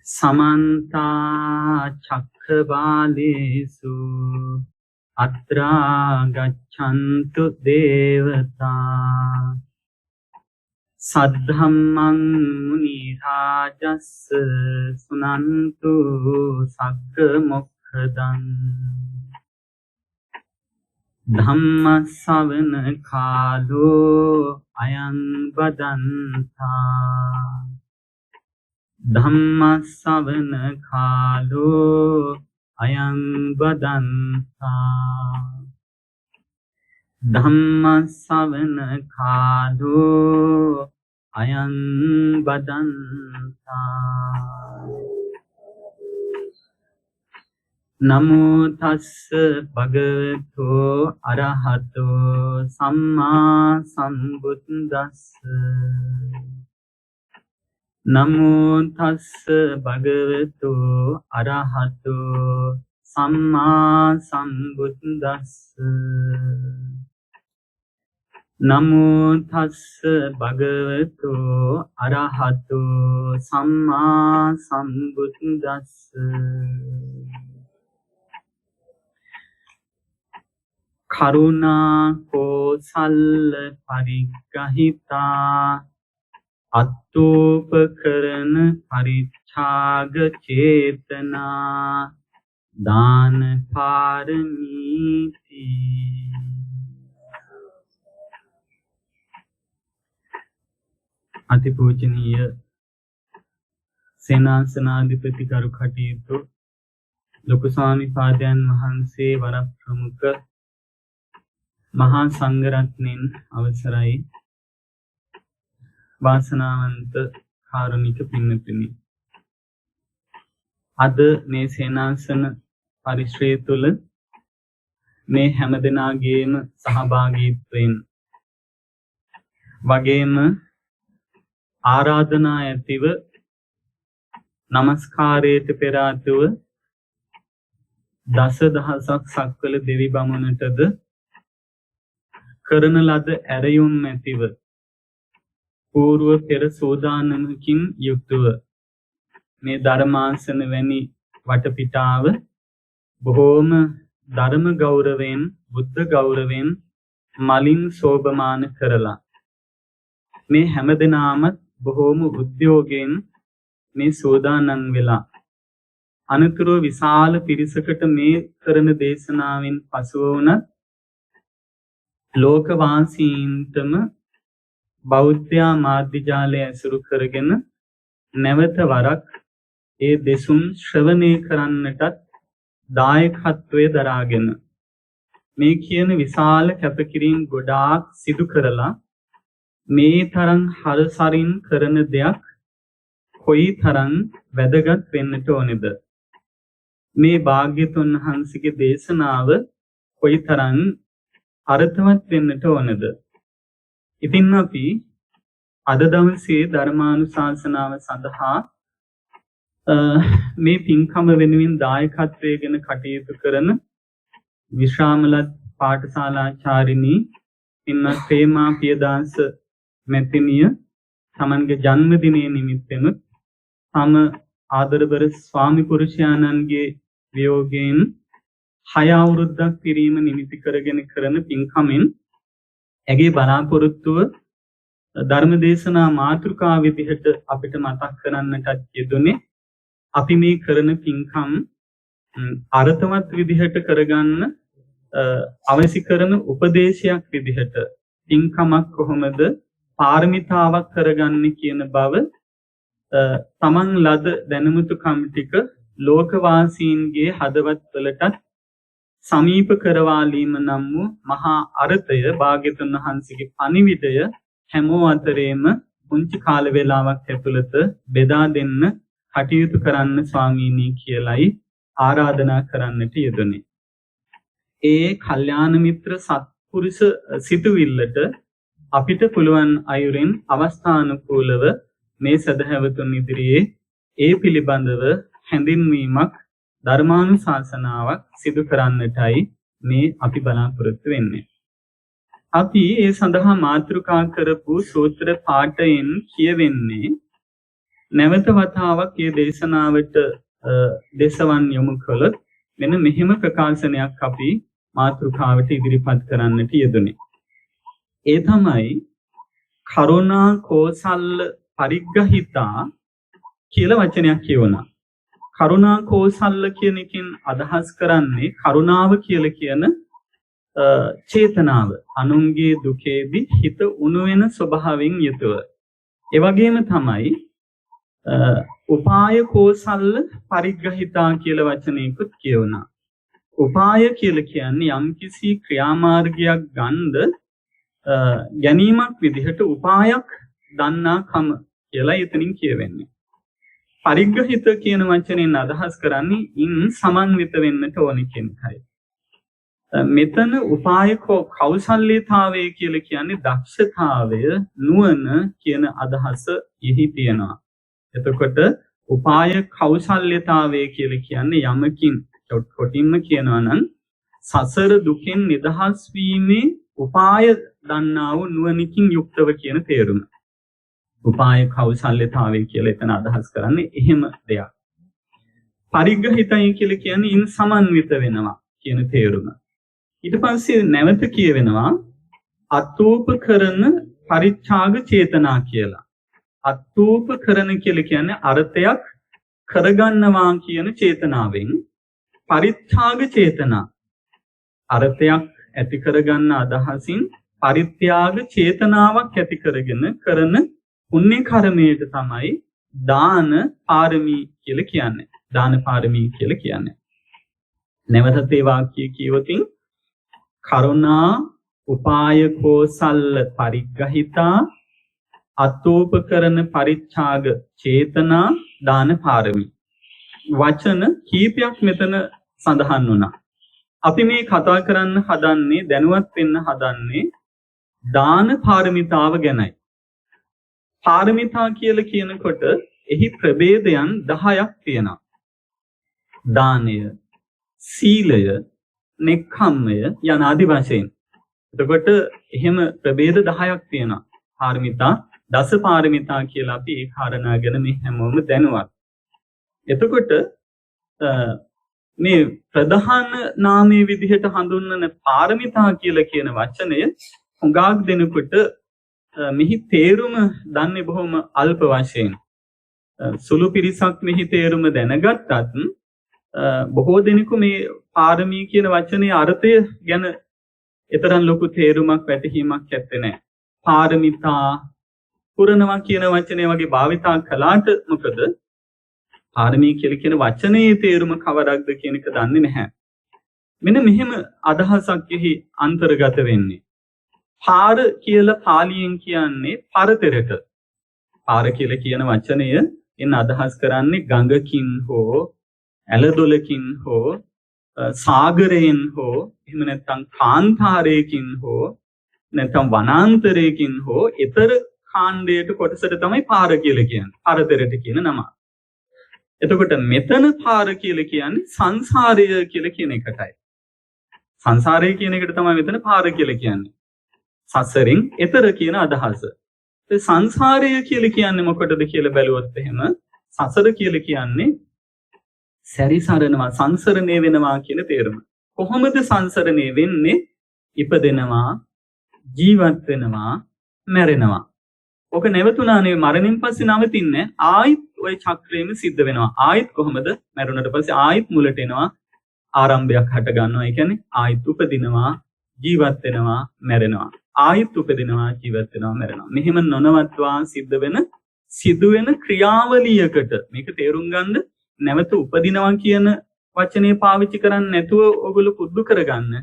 समन्ता चक्रवालेषु अत्रा गच्छन्तु देवता सद्धम्मं मुनिराजस्य सुनन्तु सग्गमुखदम् धम्म सवन कालो अयं वदन्ता धम्म सवन कालो अयं वदन्ता धम्म सवन कालो अयं वदन्ता नमो तस्स भगवतो अरहतो सम्मा सम्बुद्दस्स नमो तस्स भगवतो अरहतो सम्मा सम्बुद्दस्स नमो तस्स भगवतो अरहतो सम्मा सम्बुद्दस्स करुणा कौशल परिग्रहिता अत्तोपकरण परिच्छाग चेतना दान पारमीति अतिपूजनीय सेनासनाधिपति करू कटयुතු ලොකු ස්වාමීපාදයන් වහන්සේ වර ප්‍රමුඛ මහා සංඝරත්නයන් අවසරයි වාසනාවන්ත කාරුණික පින්තුනි අද මේ සේනාසන පරිශ්‍රය තුල මේ හැම දෙනාගේම සහභාගීත්වයෙන් වගේම ආරාධනා ඇතිව නමස්කාරයට පෙර ආතුව දසදහසක් සක්වල දෙවි බමුණටද කරන ලද ඇරයුම් ඇතිව పూర్ව පෙර සෝදානමකින් යුක්තව මේ ධර්මාසන වැනි වටපිටාව බොහෝම ධර්ම ගෞරවයෙන් බුද්ධ ගෞරවයෙන් මලින් සෝභමාන කරලා මේ හැමදෙනාම බොහෝම උද්‍යෝගයෙන් මේ සෝදානම් වෙලා අනතුරු විශාල පිරිසකට මේ කරන දේශනාවෙන් පසුව වුණත් ලෝකවාසීන්ටම බෞද්ධ මාධ්‍ය ජාලය ඇසුරු කරගෙන නැවත වරක් ඒ දෙසුම් ශ්‍රවණය කරන්නටත් දායකත්වයේ දරාගෙන මේ කියන විශාල කැපකිරීම ගොඩාක් සිදු කරලා මේ තරම් හරසරින් කරන දෙයක් කොයි තරම් වැදගත් වෙන්නට ඕනේද මේ භාග්‍යතුන් වහන්සේගේ දේශනාව කොයි තරම් අර්ථවත් වෙන්නට ඕනද ඉතින් අපි අද දවසේ ධර්මානුශාසනාව සඳහා මේ පින්කම වෙනුවෙන් දායකත්වයෙන් කටයුතු කරන විශ්‍රාමලත් පාඨශාලාචාරිණී පින්වත් ප්‍රේමා පියදාස මැතිණිය තමන්ගේ ජන්මදිනයේ නිමිත්තෙන් තම ආදරබර ස්වාමි පුරුෂයාණන්ගේ වියෝගයෙන් 6 අවුරුද්දක් පිරීම නිමිති කරගෙන කරන පින්කමෙන් ඇගේ බලාපොරොත්තුව ධර්මදේශනා මාතෘකාව විදිහට අපිට මතක් කරන්නටත් යෙදුනේ අපි මේ කරන පින්කම් අර්ථවත් විදිහට කරගන්න අවශ්‍ය කරන උපදේශයක් විදිහට පින්කමක් කොහොමද පාරමිතාවක් කරගන්නේ කියන බව තමන් ලද දැනුමුතුකම් ටික ලෝකවාසීන්ගේ හදවත්වලටත් සමීප කරවාලීම නම් වූ මහා අර්ථය භාග්‍යතුන් වහන්සේගේ පණිවිඩය හැමෝ අතරේම පුංචි කාල වේලාවක් ඇතුළත බෙදා දෙන්න කටයුතු කරන්න ස්වාමීනි කියලයි ආරාධනා කරන්නට යෙදුනේ. ඒ කල්යාණ මිත්‍ර සත්පුරුෂ සිතුවිල්ලට අපිට පුළුවන් අයුරින් අවස්ථානුකූලව මේ සදහැවතුන් ඉදිරියේ ඒ පිළිබඳව හැඳින්වීමක් ධර්මානුශාසනාවක් සිදු කරන්නටයි මේ අපි බලාපොරොත්තු වෙන්නේ. අපි ඒ සඳහා මාතෘකා කරපු සූත්‍ර පාඨයෙන් කියවෙන්නේ නැවත වතාවක් මේ දේශනාවට දේශවන් යොමු කළොත් මෙන්න මෙහෙම ප්‍රකාශනයක් අපි මාතෘකාවට ඉදිරිපත් කරන්නට යෙදුනේ. ඒ තමයි කරුණා කෝසල්ල පරිග්‍රහිතා කියලා වචනයක් කියවනවා. කරුණා කෝසල්ල කියන එකෙන් අදහස් කරන්නේ කරුණාව කියලා කියන චේතනාව. අනුන්ගේ දුකේදී හිත උණු වෙන ස්වභාවයෙන් යුතුව. ඒ වගේම තමයි උපාය කෝසල්ල පරිග්‍රහිතා කියලා වචනයකුත් කියවනවා. උපාය කියලා කියන්නේ යම්කිසි ක්‍රියාමාර්ගයක් ගන්නද ගැනීමක් විදිහට උපායක් දන්නා කම කියලා එතනින් කියවෙන්නේ. පරිග්‍රහිත කියන වචනයෙන් අදහස් කරන්නේ ඉන් සමන්විත වෙන්නට ඕන කියන එකයි. මෙතන උපාය කෞශල්‍යතාවය කියලා කියන්නේ දක්ෂතාවය, නුවණ කියන අදහස එහි තියෙනවා. එතකොට උපාය කෞශල්‍යතාවය කියලා කියන්නේ යමකින් කොටින්ම කියනවා නම් සසර දුකෙන් නිදහස් වීමේ උපාය දන්නා වූ නුවණකින් යුක්තව කියන තේරුම. උපාය කෞශල්‍යතාවය කියලා එතන අදහස් කරන්නේ එහෙම දෙයක්. පරිග්‍රහිතයි කියලා කියන්නේ ඉන් සමන්විත වෙනවා කියන තේරුම. ඊට පස්සේ නැවත කියවෙනවා අත්ූපකරන පරිත්‍යාග චේතනා කියලා. අත්ූපකරන කියලා කියන්නේ අර්ථයක් කරගන්නවා කියන චේතනාවෙන් පරිත්‍යාග චේතනා අර්ථයක් ඇති කරගන්න අදහසින් පරිත්‍යාග චේතනාවක් ඇති කරගෙන කරන පුණ්‍ය කර්මයට තමයි දාන පාරමී කියලා කියන්නේ. දාන පාරමී කියලා කියන්නේ. නැවතත් ඒ වාක්‍යය කියවතින් කරුණා උපාය කෝසල්ල පරිග්‍රහිතා අත්ූපකරන පරිත්‍යාග චේතනා දාන පාරමී වචන කීපයක් මෙතන සඳහන් වුණා. අපි මේ කතා කරන්න හදන්නේ දැනුවත් වෙන්න හදන්නේ දාන පාරමිතාව ගැනයි. පාරමිතා කියලා කියනකොට එහි ප්‍රභේදයන් 10ක් තියෙනවා. දානය, සීලය, නෙක්ඛම්මය යන ආදි වශයෙන්. එතකොට එහෙම ප්‍රභේද 10ක් තියෙනවා. පාරමිතා, දස පාරමිතා කියලා අපි ඒ කාරණා ගැන මේ හැමෝම දැනුවත්. එතකොට මේ ප්‍රධාන නාමයේ විදිහට හඳුන්වන පාරමිතා කියලා කියන වචනය හුඟක් දෙනකොට මෙහි තේරුම දන්නේ බොහොම අල්ප වශයෙන්. සුළු පිරිසක් මෙහි තේරුම දැනගත්තත් බොහෝ දෙනෙකු මේ පාරමී කියන වචනේ අර්ථය ගැන ඊතරම් ලොකු තේරුමක් වැටහීමක් ඇත්තේ නැහැ. පාරමිතා පුරනවා කියන වචනේ වගේ භාවිතා කළාට මොකද පාරමී කියලා කියන වචනේ තේරුම කවරක්ද කියන එක දන්නේ නැහැ. මෙන්න මෙහෙම අදහසක් එහි අන්තර්ගත වෙන්නේ. පාර කියලා පාලියෙන් කියන්නේ පරතරට. පාර කියලා කියන වචනය එන්න අදහස් කරන්නේ ගඟකින් හෝ ඇලදොලකින් හෝ සාගරයෙන් හෝ එහෙම නැත්නම් කාන්තාරයකින් හෝ නැත්නම් වනාන්තරයකින් හෝ ඊතර කාණ්ඩයට කොටසට තමයි පාර කියලා කියන්නේ. පරතරට කියන නම. එතකොට මෙතන පාර කියලා කියන්නේ සංසාරය කියලා කියන එකටයි. සංසාරය කියන එකට තමයි මෙතන පාර කියලා කියන්නේ. සසරින් එතර කියන අදහස. ඒ සංසාරය කියලා කියන්නේ මොකටද කියලා බැලුවොත් එහෙම සසර කියලා කියන්නේ සැරිසරනවා සංසරණය වෙනවා කියන තේරුම. කොහොමද සංසරණය වෙන්නේ? ඉපදෙනවා, ජීවත් වෙනවා, මැරෙනවා. ඔක නැවතුණානේ මරණින් පස්සේ නවතින්නේ. ආයිත් ওই චක්‍රයේම සිද්ධ වෙනවා. ආයිත් කොහොමද? මැරුණට පස්සේ ආයිත් මුලට එනවා. ආරම්භයක් හට ගන්නවා. ඒ කියන්නේ ආයිත් උපදිනවා, ජීවත් වෙනවා, මැරෙනවා. ආයිත් උපදිනවා, ජීවත් වෙනවා, මැරෙනවා. මෙහෙම නොනවත්වා සිදුවෙන ක්‍රියාවලියකට මේක තේරුම් ගන්න නැවත උපදිනවා කියන වචනේ පාවිච්චි කරන්නේ නැතුව ඔයගොල්ලෝ පුරුදු කරගන්න.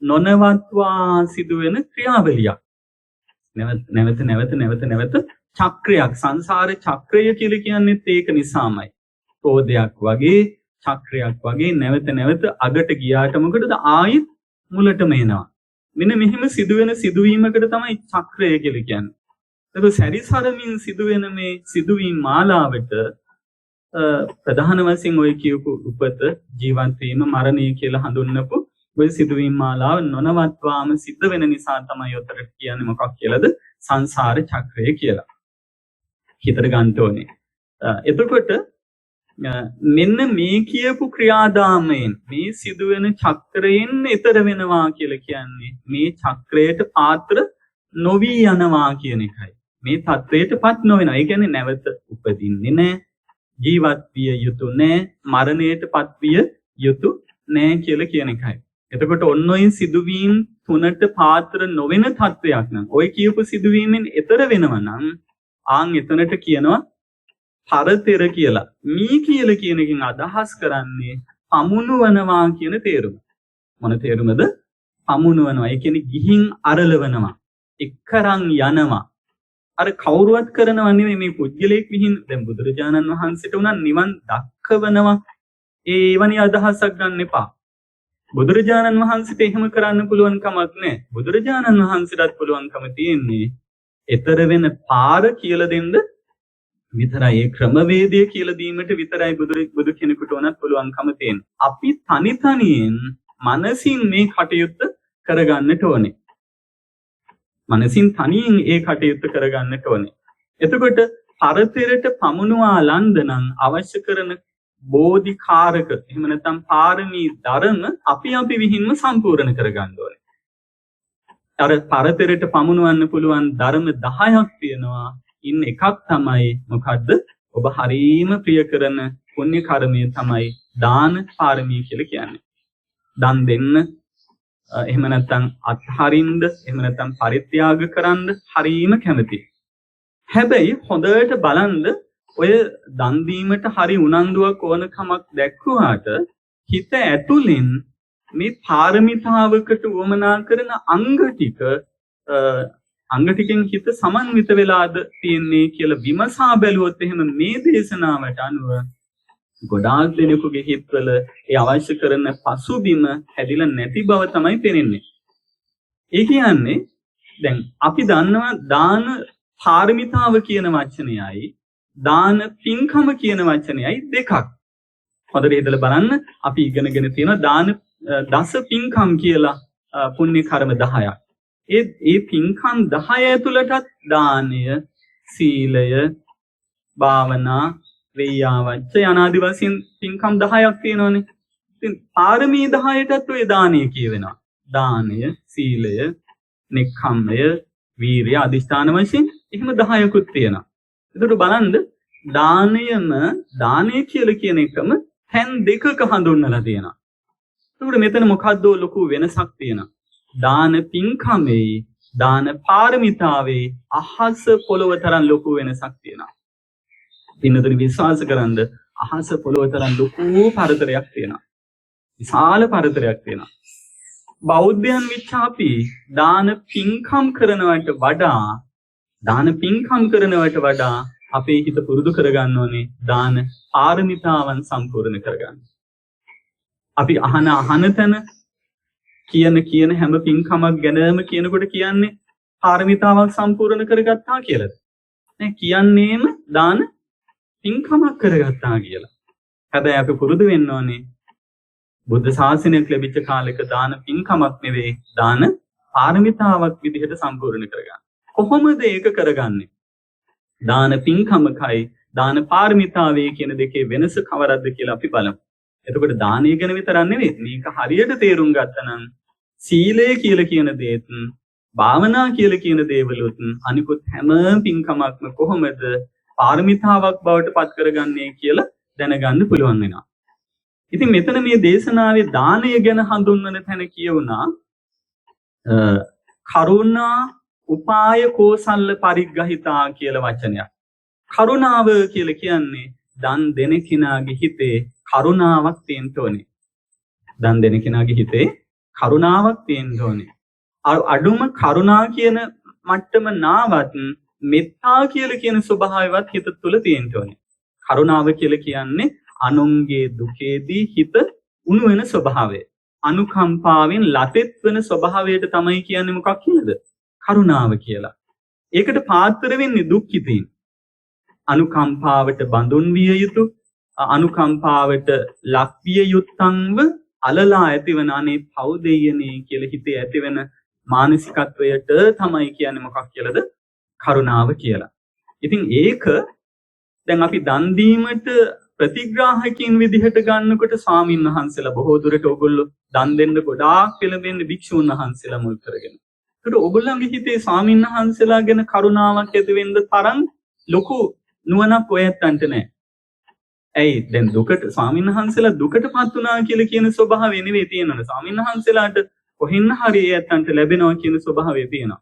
නොනවත්වා සිදුවෙන ක්‍රියාවලියක්. නැවත චක්‍රයක් සංසාර චක්‍රය කියලා කියන්නේත් ඒක නිසාමයි. රෝදයක් වගේ චක්‍රයක් වගේ නැවත අගට ගියාට මොකටද ආයිත් මුලටම එනවා. මෙන්න මෙහෙම සිදුවෙන සිදුවීමකට තමයි චක්‍රය කියලා කියන්නේ. ඒක සැරිසරමින් සිදුවෙන මේ සිදුවීම් මාලාවට ප්‍රධාන වශයෙන් ඔය කියපු උපත, ජීවත් වීම, මරණය කියලා හඳුන්වපු ඔය සිදුවීම් මාලාව නොනවත්වාම සිද්ධ වෙන නිසා තමයි උතරට කියන්නේ මොකක් කියලාද? සංසාර චක්‍රය කියලා. හිතට ගන්න ඕනේ. එතකොට මෙන්න මේ කියපු ක්‍රියාදාමයෙන් මේ සිදුවෙන චක්‍රයෙන් ඈතර වෙනවා කියලා කියන්නේ මේ චක්‍රයට පාත්‍ර නොවි යනවා කියන එකයි. මේ தത്വයටපත් නොවෙනවා. ඒ කියන්නේ නැවත උපදින්නේ නැහැ. ජීවත් විය යුතු නැහැ. මරණයටපත් විය යුතු නැහැ කියලා කියන එකයි. එතකොට ඔන්න ඔය සිදුවීම් තුනට පාත්‍ර නොවන තත්වයක් නම් ඔය කියපු සිදුවීමෙන් ඈතර වෙනවා නම් ආන් එතනට කියනවා පරතර කියලා. මේ කියලා කියන එකෙන් අදහස් කරන්නේ පමුණුවනවා කියන තේරුම. මොන තේරුමද? පමුණුවනවා. ඒ කියන්නේ ගිහින් අරලවනවා. එක්කරන් යනවා. අර කවුරුවත් කරනව නෙමෙයි මේ පුද්ගලයෙක් විහිං දැන් බුදුරජාණන් වහන්සේට උනන් නිවන් දක්කවනවා. ඒ එවැනි අදහසක් ගන්න එපා. බුදුරජාණන් වහන්සේට එහෙම කරන්න පුළුවන් කමක් නැහැ. බුදුරජාණන් වහන්සේටත් පුළුවන්කම තියෙන්නේ ඊතර වෙන පාර කියලා දෙන්න විතරයි. ඒ ක්‍රමවේදය කියලා දීමට විතරයි බුදු කෙනෙකුට උනත් පුළුවන්කම තියෙන්නේ. අපි තනි තනියෙන් මනසින් මේ කටයුත්ත කරගන්නට ඕනේ. මනසින් තනියෙන් ඒ කටයුත්ත කරගන්නට ඕනේ. එතකොට පරතරට පමුණුවා ලන්දනම් අවශ්‍ය කරන බෝධිකාරක එහෙම නැත්නම් පාරමී ධර්ම අපි විහින්ම සම්පූර්ණ කරගන්න ඕනේ. අර පරතරට පමුණවන්න පුළුවන් ධර්ම 10ක් තියෙනවා. ඉන්න එකක් තමයි මොකද්ද? ඔබ හරීම ප්‍රිය කරන පුණ්‍ය කර්මය තමයි දාන පාරමී කියලා කියන්නේ. දන් දෙන්න, එහෙම නැත්නම් අත්හරින්න, එහෙම නැත්නම් පරිත්‍යාග කරන්න හරීම කැමතියි. හැබැයි හොඳට බලන්න ඔය දන් දීමට හරි උනන්දුවක් ඕනකමක් දැක්වුවාට හිත ඇතුලෙන් මේ පාරමිතාවකට උවමනා කරන අංග ටිකෙන් හිත සමන්විත වෙලාද තියෙන්නේ කියලා විමසා බැලුවොත් එහෙම මේ දේශනාවට අනුව ගොඩාක් දෙනෙකුගේ හිතවල ඒ අවශ්‍ය කරන පසුබිම හැදිලා නැති බව තමයි පේන්නේ. ඒ කියන්නේ දැන් අපි දන්නවා දාන පාරමිතාව කියන වචනයයි දාන පින්කම කියන වචනයයි දෙකක්. හොඳට හිතලා බලන්න අපි ඉගෙනගෙන තියෙනවා දාන දස පින්කම් කියලා පුණ්‍ය කර්ම 10ක්. ඒ පින්කම් 10 ඇතුළටත් දානය, සීලය, භාවනා, වේයාවච්ච යනාදි වශයෙන් පින්කම් 10ක් තියෙනවානේ. ඉතින් පාරමී 10ටත් ඔය දානය කියවෙනවා. දානය, සීලය, නෙක්ඛම්මය, වීරිය, අදිෂ්ඨාන වශයෙන් එහෙම 10කුත් තියෙනවා. ඒකට බලන්න දානය කියලා කියන එකම තැන් දෙකක හඳුන්වලා තියෙනවා. ඒකට මෙතන මොකද්ද ලොකු වෙනසක් තියෙනවා. දාන පින්කමේ, දාන පාරමිතාවේ අහස පොළොව තරම් ලොකු වෙනසක් තියෙනවා. පින්නතුනි විශ්වාස කරන්න අහස පොළොව තරම් ලොකු පරතරයක් තියෙනවා. විශාල පරතරයක් තියෙනවා. බෞද්ධයන් විච්ච අපි දාන පින්කම් කරනවට වඩා අපේ හිත පුරුදු කරගන්න ඕනේ දාන පාරමිතාවන් සම්පූර්ණ කරගන්න. අපි අහන තැන කියන හැම පින්කමක් ගැනම කියනකොට කියන්නේ පාරමිතාවක් සම්පූර්ණ කරගත්තා කියලාද? නෑ, කියන්නේම දාන පින්කමක් කරගත්තා කියලා. හැබැයි අපි පුරුදු වෙන්න ඕනේ බුද්ධ ශාසනයක් ලැබිච්ච කාලෙක දාන පින්කමක් නෙවෙයි දාන පාරමිතාවක් විදිහට සම්පූර්ණ කරගන්න. කොහොමද ඒක කරගන්නේ? දාන පින්කමකයි දාන පාරමිතාවේ කියන දෙකේ වෙනස කවරක්ද කියලා අපි බලමු. එතකොට දානය ගැන විතරක් නෙවෙයි මේක හරියට තේරුම් ගත්තනම් සීලය කියලා කියන දේත් භාවනා කියලා කියන දේවලුත් අනිකුත් හැම පින්කමක්ම කොහොමද පාරමිතාවක් බවට පත් කරගන්නේ කියලා දැනගන්න පුළුවන් වෙනවා. ඉතින් මෙතන මේ දේශනාවේ දානය ගැන හඳුන්වන තැන කියුණා කරුණා උපාය කෝසල්ල පරිග්‍රහිතා කියලා වචනයක්. කරුණාව කියලා කියන්නේ දන් දෙන කෙනාගේ හිතේ කරුණාවක් තියෙන්න ඕනේ. දන් දෙන කෙනාගේ හිතේ කරුණාවක් තියෙන්න ඕනේ. අඩුම කරුණා කියන මට්ටම නාවත් මෙත්තා කියලා කියන ස්වභාවයවත් හිත තුළ තියෙන්න ඕනේ. කරුණාව කියලා කියන්නේ අනුන්ගේ දුකේදී හිත උණු වෙන ස්වභාවය. අනුකම්පාවෙන් ලතෙත් වෙන ස්වභාවයට තමයි කියන්නේ මොකක් කියලාද? කරුණාව කියලා. ඒකට පාත්‍ර වෙන්නේ දුක්ඛිතයින්. අනුකම්පාවට බඳුන් විය යුතු, අනුකම්පාවට ලක් විය යුත්තන්ව අලලා ඇතිවන අනේ පව් දෙයනේ කියලා හිතේ ඇතිවෙන මානසිකත්වයට තමයි කියන්නේ මොකක් කියලාද? කරුණාව කියලා. ඉතින් ඒක දැන් අපි දන් දීමට ප්‍රතිග්‍රාහකයන් විදිහට ගන්නකොට ස්වාමීන් වහන්සේලා බොහෝ දුරට ඕගොල්ලෝ දන් දෙන්න ගොඩාක් පෙළඹෙන්නේ භික්ෂුන් වහන්සේලා මුල් කරගෙන. ඒකට ඕගොල්ලන්ගේ හිතේ ස්වාමීන් වහන්සේලා ගැන කරුණාවක් ඇති වෙන්න තරම් ලොකු නුවණක් ඔයත්තන්ට නැහැ. ඇයි දැන් දුකට ස්වාමීන් වහන්සේලා දුකටපත් වුණා කියලා කියන ස්වභාවය නෙවෙයි තියෙනවනේ. ස්වාමීන් වහන්සේලාට කොහෙන්න හරි එයන්ට ලැබෙනවා කියන ස්වභාවය තියෙනවා.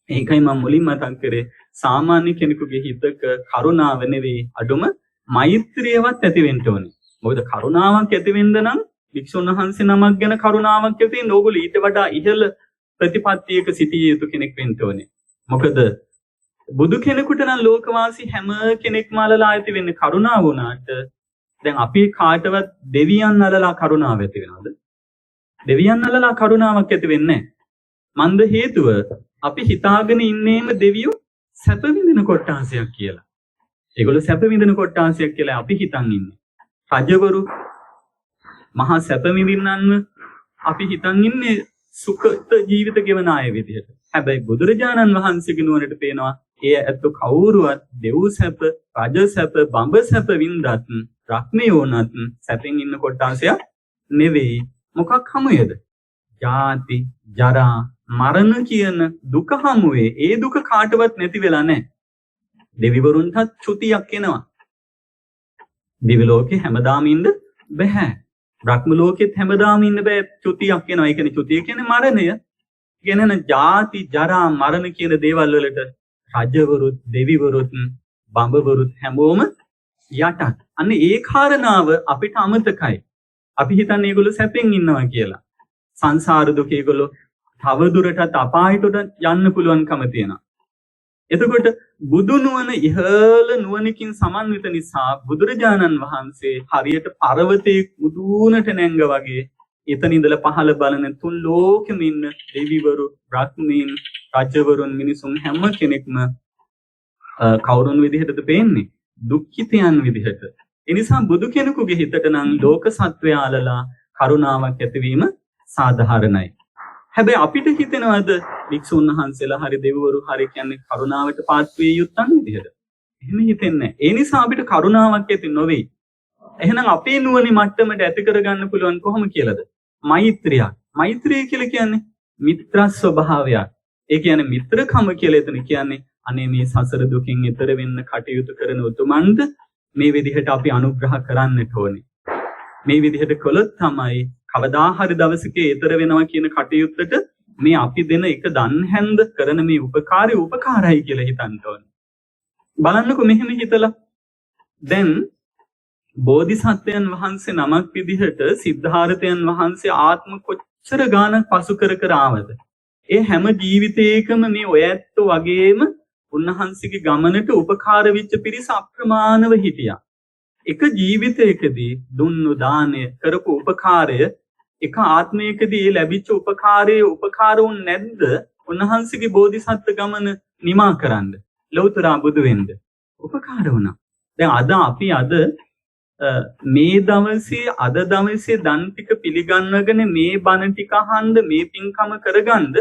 ඒකයි මම මුලින්ම මතක් කරේ සාමාන්‍ය කෙනෙකුගේ හිතක කරුණාව නෙවෙයි අඩුම මෛත්‍රියවත් ඇති වෙන්න ඕනේ. මොකද කරුණාවක් ඇති වෙන්න නම් වික්ෂුන් වහන්සේ නමක් ගැන කරුණාවක් ඇති වෙන්න ඕගොල්ලෝ ඊට වඩා ඉහළ ප්‍රතිපත්තියක සිටිය යුතු කෙනෙක් වෙන්න ඕනේ. මොකද බුදු කෙනෙකුට නම් ලෝකවාසී හැම කෙනෙක්ම අලලා ඇති වෙන්නේ කරුණාව වුණාට දැන් අපි කාටවත් දෙවියන් අලලා කරුණාව ඇති වෙනවද? දෙවියන් අලලා කරුණාවක් ඇති වෙන්නේ නැහැ. මන්ද හේතුව අපි හිතාගෙන ඉන්නේම දෙවියෝ සැප විඳින කොට්ටාසයක් කියලා. ඒගොල්ලෝ සැප විඳින කොට්ටාසයක් කියලා අපි හිතන් ඉන්නේ. රජවරු මහා සැප විඳින්නන්ව අපි හිතන් ඉන්නේ සුඛත ජීවිත ගෙවන අය විදිහට. හැබැයි බුදුරජාණන් වහන්සේගේ නුවණට පේනවා ඒ ඇත්ත කවුරුවත් දෙව් සැප, රජ සැප, බඹ සැප වින්දත් රක්මියෝනත් සැපෙන් ඉන්න කොට්ටාසයක් නෙවෙයි. මොකක් හමුයේද? ජාති, ජරා, මරණ කියන දුක හමුවේ. ඒ දුක කාටවත් නැති වෙලා නැහැ. දෙවිවරුන්ටත් චුතියක් එනවා. දිව්‍ය ලෝකේ හැමදාම ඉන්න බෑ. බ්‍රහ්ම ලෝකෙත් හැමදාම ඉන්න බෑ. චුතියක් එනවා. ඒ කියන්නේ චුතිය කියන්නේ මරණය. කියනන ජාති, ජරා, මරණ කියන දේවල් වලට රජවරුත්, දෙවිවරුත්, බඹවරුත් හැමෝම යටත්. අන්න ඒ කාරණාව අපිට අමතකයි. අපි හිතන්නේ ඒගොල්ලෝ සැපෙන් ඉන්නවා කියලා. සංසාර දුක ඒගොල්ලෝ තව දුරටත් අපායට යන්න පුළුවන්කම තියෙනවා. එතකොට බුදු නුවණ ඉහළ නුවණකින් සමන්විත නිසා බුදුරජාණන් වහන්සේ හරියට පර්වතයේ මුදුනට නැංග වගේ එතන ඉඳලා පහළ බලන තුන් ලෝකෙම ඉන්න දෙවිවරු, බ්‍රහ්මීන්, රජවරුන්, මිනිසුන් හැම කෙනෙක්ම කවුරුන් විදිහටද පේන්නේ? දුක්ඛිතයන් විදිහට. ඒ නිසා බුදු කෙනෙකුගේ හිතට නම් ලෝක සත්වයාලලා කරුණාවක් ඇතිවීම සාධාරණයි. හැබැයි අපිට හිතෙනවද වික්ෂුන් වහන්සේලා හරි දෙවිවරු හරි කියන්නේ කරුණාවට පාත්‍රයේ යුත්තන් විදිහට? එහෙම හිතෙන්නේ නැහැ. ඒ නිසා අපිට කරුණාවක් ඇති නොවේ. එහෙනම් අපේ නුවණ මට්ටමට ඇති කරගන්න පුළුවන් කොහොම කියලාද? මෛත්‍රියක්. මෛත්‍රිය කියලා කියන්නේ මිත්‍ර ස්වභාවයක්. ඒ කියන්නේ මිත්‍රකම කියලා එතන කියන්නේ අනේ මේ සසර දුකින් ඈතර වෙන්න කටයුතු කරන උතුමන්ද මේ විදිහට අපි අනුග්‍රහ කරන්නට ඕනේ. මේ විදිහට කළොත් තමයි කවදා හරි දවසක ඈතර වෙනවා කියන කටයුත්තට මේ අපි දෙන එක දන් හැන්ද කරන මේ උපකාරයි කියලා හිතන්න ඕනේ. බලන්නකො මෙහෙම හිතලා දැන් බෝධිසත්වයන් වහන්සේ නමක් විදිහට සිද්ධාර්ථයන් වහන්සේ ආත්ම කොච්චර ගාණක් පසු කර ආවද? ඒ හැම ජීවිතයකම මේ ඔය ඇත්ත වගේම උන්වහන්සේගේ ගමනට උපකාර වෙච්ච පිරිස අප්‍රමාණව හිටියා. එක ජීවිතයකදී දුන්නු දාණය කරපු උපකාරය එක ආත්මයකදී ලැබිච්ච උපකාරයේ උපකාර වුන් නැද්ද? උන්වහන්සේගේ බෝධිසත්ව ගමන නිමා කරන්න. ලෞතර බුදු වෙන්න උපකාර වුණා. දැන් අද මේ දවසේ දන් ටික පිළිගන්නගෙන මේ බණ ටික අහන්න මේ පින්කම කරගන්න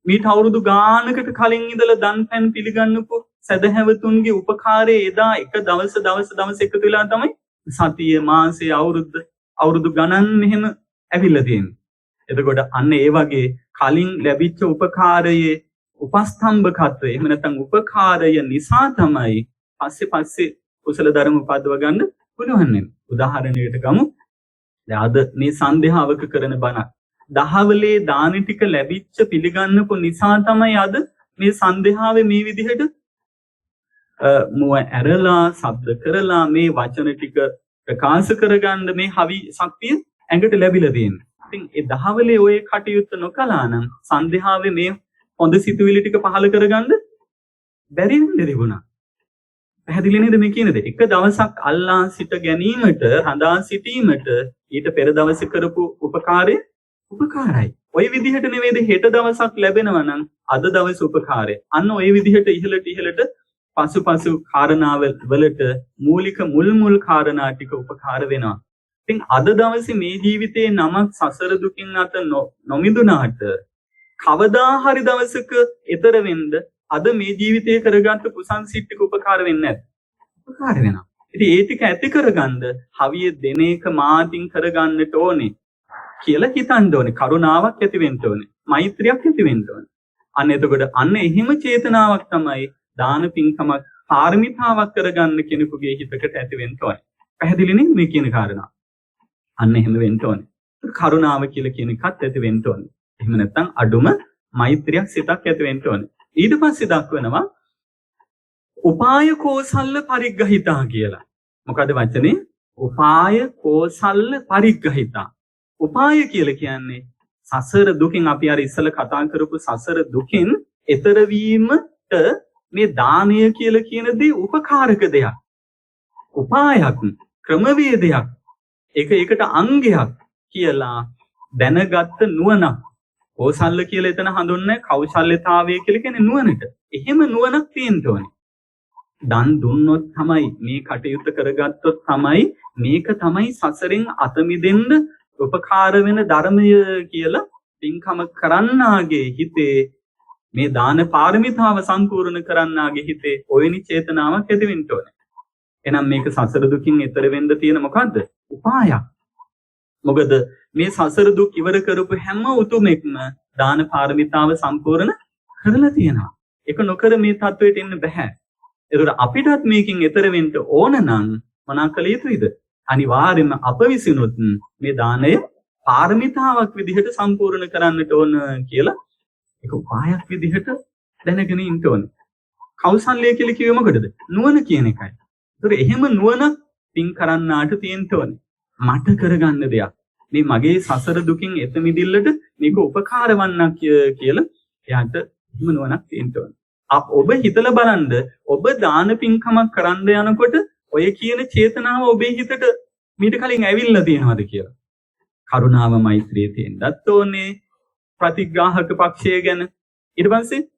මීට අවුරුදු ගානකට කලින් ඉඳලා දන් පෑන් පිළිගන්නකෝ සදහැවතුන්ගේ උපකාරයේ එදා එක දවස් එකතු වෙලා තමයි සතිය මාසය අවුරුදු ගණන් මෙහෙම ඇවිල්ලා තියෙන්නේ. එතකොට අන්න ඒ වගේ කලින් ලැබිච්ච උපකාරයේ උපස්තම්භකත්වය එහෙම නැත්නම් උපකාරය නිසා තමයි පස්සේ කුසල ධර්ම උපදව ගන්න පුළුවන්. උදාහරණයකට ගමු. දැන් අද මේ සන්ධ්‍යාවක කරන බණක් දහවලේ දාන ටික ලැබිච්ච පිළිගන්නපු නිසා තමයි අද මේ සන්ධ්‍යාවේ මේ විදිහට මුව ඇරලා ශබ්ද කරලා මේ වචන ටික ප්‍රකාශ කරගන්න මේ හවි ශක්තිය ඇඟට ලැබිලා තියෙනවා. ඉතින් ඒ දහවලේ ඔය කටයුත්ත නොකළා නම් සන්ධ්‍යාවේ මේ හොඳ සිතුවිලි ටික පහල කරගන්න බැරි වෙන්න තිබුණා. පැහැදිලි නේද මේ කියන දේ? එක දවසක් අල්ලා සිට ගැනීමට හදා සිටීමට ඊට පෙර දවසේ කරපු උපකාරය උපකාරයි. ওই විදිහට නෙවෙයිද හෙට දවසක් ලැබෙනවා නම් අද දවසේ උපකාරය. අන්න ওই විදිහට ඉහළට පසු කාරණාව වලට මූලික මුල් කාරණා ටික උපකාර වෙනවා. ඉතින් අද දවසේ මේ ජීවිතේ නමක් සසර දුකින් අත නොමිදුනාට කවදා හරි දවසක ඈතර වෙන්න අද මේ ජීවිතේ කරගත්ත කුසල් සිත් ටික උපකාර වෙන්නේ නැහැ. උපකාර වෙනවා. ඉතින් ඒ ටික ඇති කරගන්න හවිය දෙන එක මාතින් කරගන්නට ඕනේ කියලා හිතන්න ඕනේ. කරුණාවක් ඇති වෙන්න ඕනේ. මෛත්‍රියක් ඇති වෙන්න ඕනේ. අන්න එතකොට අන්න එහෙම චේතනාවක් තමයි දාන පින්කමක් පාරමිතාවක් කරගන්න කෙනෙකුගේ හිතකට ඇති වෙන්න ඕනේ. පැහැදිලි නේද මේ කියන කාරණා? අන්න එහෙම වෙන්න ඕනේ. කරුණාව කියලා කියන එකත් ඇති වෙන්න ඕනේ. එහෙම නැත්නම් අඩුම මෛත්‍රියක් සිතක් ඇති වෙන්න ඕනේ. ඊට පස්සේ දක්වනවා උපාය කෝසල්ල පරිග්‍රහිතා කියලා. මොකද වචනේ? උපාය කෝසල්ල පරිග්‍රහිතා. උපාය කියලා කියන්නේ සසර දුකින් අපි අර ඉස්සල කතා කරපු සසර දුකින් එතර වීමට මේ දානය කියලා කියන දේ උපකාරක දෙයක්. උපායක්, ක්‍රමවේදයක්, ඒකට අංගයක් කියලා දැනගත්ත නුවණක්. කෝසල්ල කියලා එතන හඳුන්වන්නේ කෞශල්‍යතාවය කියලා කියන්නේ නුවණට. එහෙම නුවණක් තියෙන්න ඕනේ. දන් දුන්නොත් තමයි මේ කටයුත්ත කරගත්තොත් තමයි මේක තමයි සසරෙන් අත මිදෙන්න උපකාර වෙන ධර්මය කියලා පින්කම කරන්නාගේ හිතේ මේ දාන පාරමිතාව සම්පූර්ණ කරන්නාගේ හිතේ ඔයනි චේතනාවක් ඇති වෙන්න ඕනේ. එහෙනම් මේක සසර දුකින් ඈතර වෙන්න තියෙන මොකද්ද? උපායක්. මොකද මේ සසර දුක් ඉවර කරපු හැම උතුමෙක්ම දාන පාරමිතාව සම්පූර්ණ කරලා තියෙනවා. ඒක නොකර මේ තත්වයට එන්න බෑ. ඒකට අපිටත් මේකෙන් ඈතර වෙන්න ඕන නම් මොනවා කළ යුතුයිද? අනිවාර්යයෙන්ම අප විසිනුත් මේ දාණය පාරමිතාවක් විදිහට සම්පූර්ණ කරන්නට ඕන කියලා ඒක උපායක් විදිහට දැනගෙන ඉන්න ඕන. කෞසල්‍ය කියලා කිව්වෙ මොකටද? නුවණ කියන එකයි. ඒතර එහෙම නුවණ පින් කරන්නාට තියෙන්න ඕනේ. මට කරගන්න දෙයක්. මේ මගේ සසර දුකින් එත මිදිල්ලට මේක උපකාර වන්නක් කියලා එයාට එහෙම නුවණක් තියෙන්න ඕනේ. ඔබ හිතලා බලන්න ඔබ දාන පින්කමක් කරන්න යනකොට ඔය කියන චේතනාව ඔබේ හිතට මීට කලින් ඇවිල්ලා තියෙනවද කියලා. කරුණාව මෛත්‍රිය තියෙන්නත් ඕනේ ප්‍රතිග්‍රාහක පක්ෂය ගැන. ඊට පස්සේ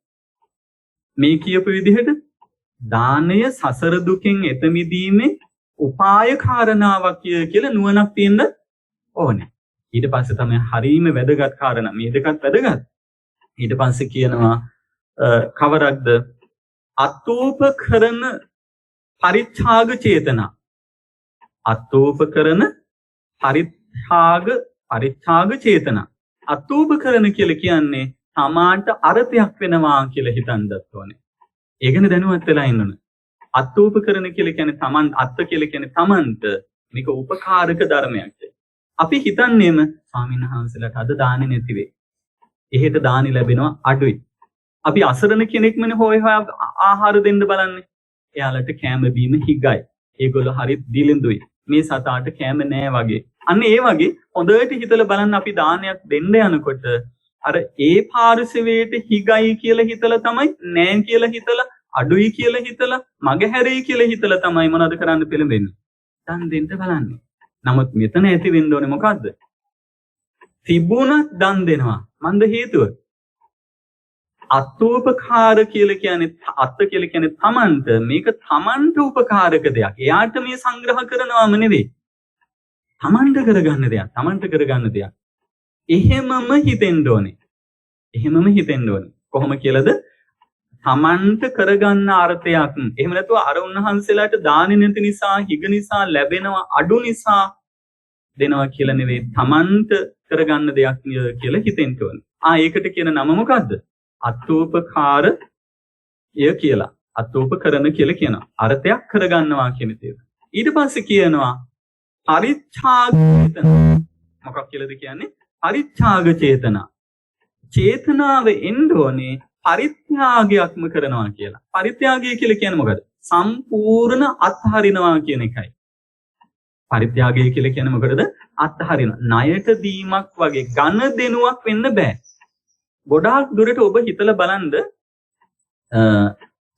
මේ කියපු විදිහට දානය සසර දුකෙන් එත මිදීමේ උපාය කාරණාවක් කියලා නුවණක් තියෙන්න ඕනේ. ඊට පස්සේ තමයි හරීම වැදගත් කාරණා. මේ දෙකත් වැදගත්. ඊට පස්සේ කියනවා කවරක්ද? අතෝපකරණ පරිත්‍යාග චේතනා. අතෝපකරණ පරිත්‍යාග චේතනා. අතෝපකරණ කියලා කියන්නේ තමාට අර්ථයක් වෙනවා කියලා හිතන්නත් ඕනේ. ඒ ගැන දැනුවත් වෙලා ඉන්න ඕනේ. අතෝපකරණ කියලා කියන්නේ තමන් අත්ත කියලා කියන්නේ තමන්ට මේක උපකාරක ධර්මයක්. අපි හිතන්නේම ස්වාමීන් වහන්සේලාට අද දාන්නේ නැති වෙයි. එහෙට දානි ලැබෙනවා අඩුයි. අපි අසරණ කෙනෙක්මනේ හොයා ආහාර දෙන්න බලන්නේ. එයාලට කෑම බීම හිගයි. ඒගොල්ලෝ හරි දිලිඳුයි. මේ සතාට කෑම නෑ වගේ. අන්න ඒ වගේ හොඳට හිතලා බලන්න අපි දානයක් දෙන්න යනකොට අර ඒ පාර්ශවයට හිගයි කියලා හිතලා තමයි නෑ කියලා හිතලා අඩුයි කියලා හිතලා මගහැරෙයි කියලා හිතලා තමයි මොනවද කරන්න පෙළඹෙන්නේ. දන් දෙන්න බලන්නේ. නමුත් මෙතන ඇති වෙන්න ඕනේ මොකද්ද? තිබුණත් දන් දෙනවා. මන්ද හේතුව අත්ෝපකාර කියලා කියන්නේ අත්ත කියලා කියන්නේ තමන්ට මේක තමන්ට උපකාරක දෙයක්. එයාට මේ සංග්‍රහ කරනවාම නෙවෙයි. තමන්ට කරගන්න දෙයක්. තමන්ට කරගන්න දෙයක්. එහෙමම හිතෙන්න ඕනේ. එහෙමම හිතෙන්න ඕනේ. කොහොම කියලාද? තමන්ට කරගන්න අර්ථයක්. එහෙම නැතුව අර උන්වහන්සේලාට දානෙ නැති නිසා, හිග නිසා, ලැබෙනවා අඩු නිසා දෙනවා කියලා නෙවෙයි. තමන්ට කරගන්න දෙයක් කියලා හිතෙන්න ඕනේ. ඒකට කියන නම මොකද්ද? අත්ෝපකාරය කියලා. අත්ෝපකරණ කියලා කියනවා. අර්ථයක් කරගන්නවා කියන දේ. ඊට පස්සේ කියනවා පරිත්‍යාග චේතනා. මොකක් කියලාද කියන්නේ? පරිත්‍යාග චේතනා. චේතනාව එන්න ඕනේ පරිත්‍යාගයක්ම කරනවා කියලා. පරිත්‍යාගය කියලා කියන්නේ මොකද? සම්පූර්ණ අත්හරිනවා කියන එකයි. පරිත්‍යාගය කියලා කියන්නේ මොකටද? අත්හරිනවා. ණයට දීමක් වගේ ඝන දෙනුවක් වෙන්න බෑ. ගොඩාක් දුරට ඔබ හිතලා බලන්න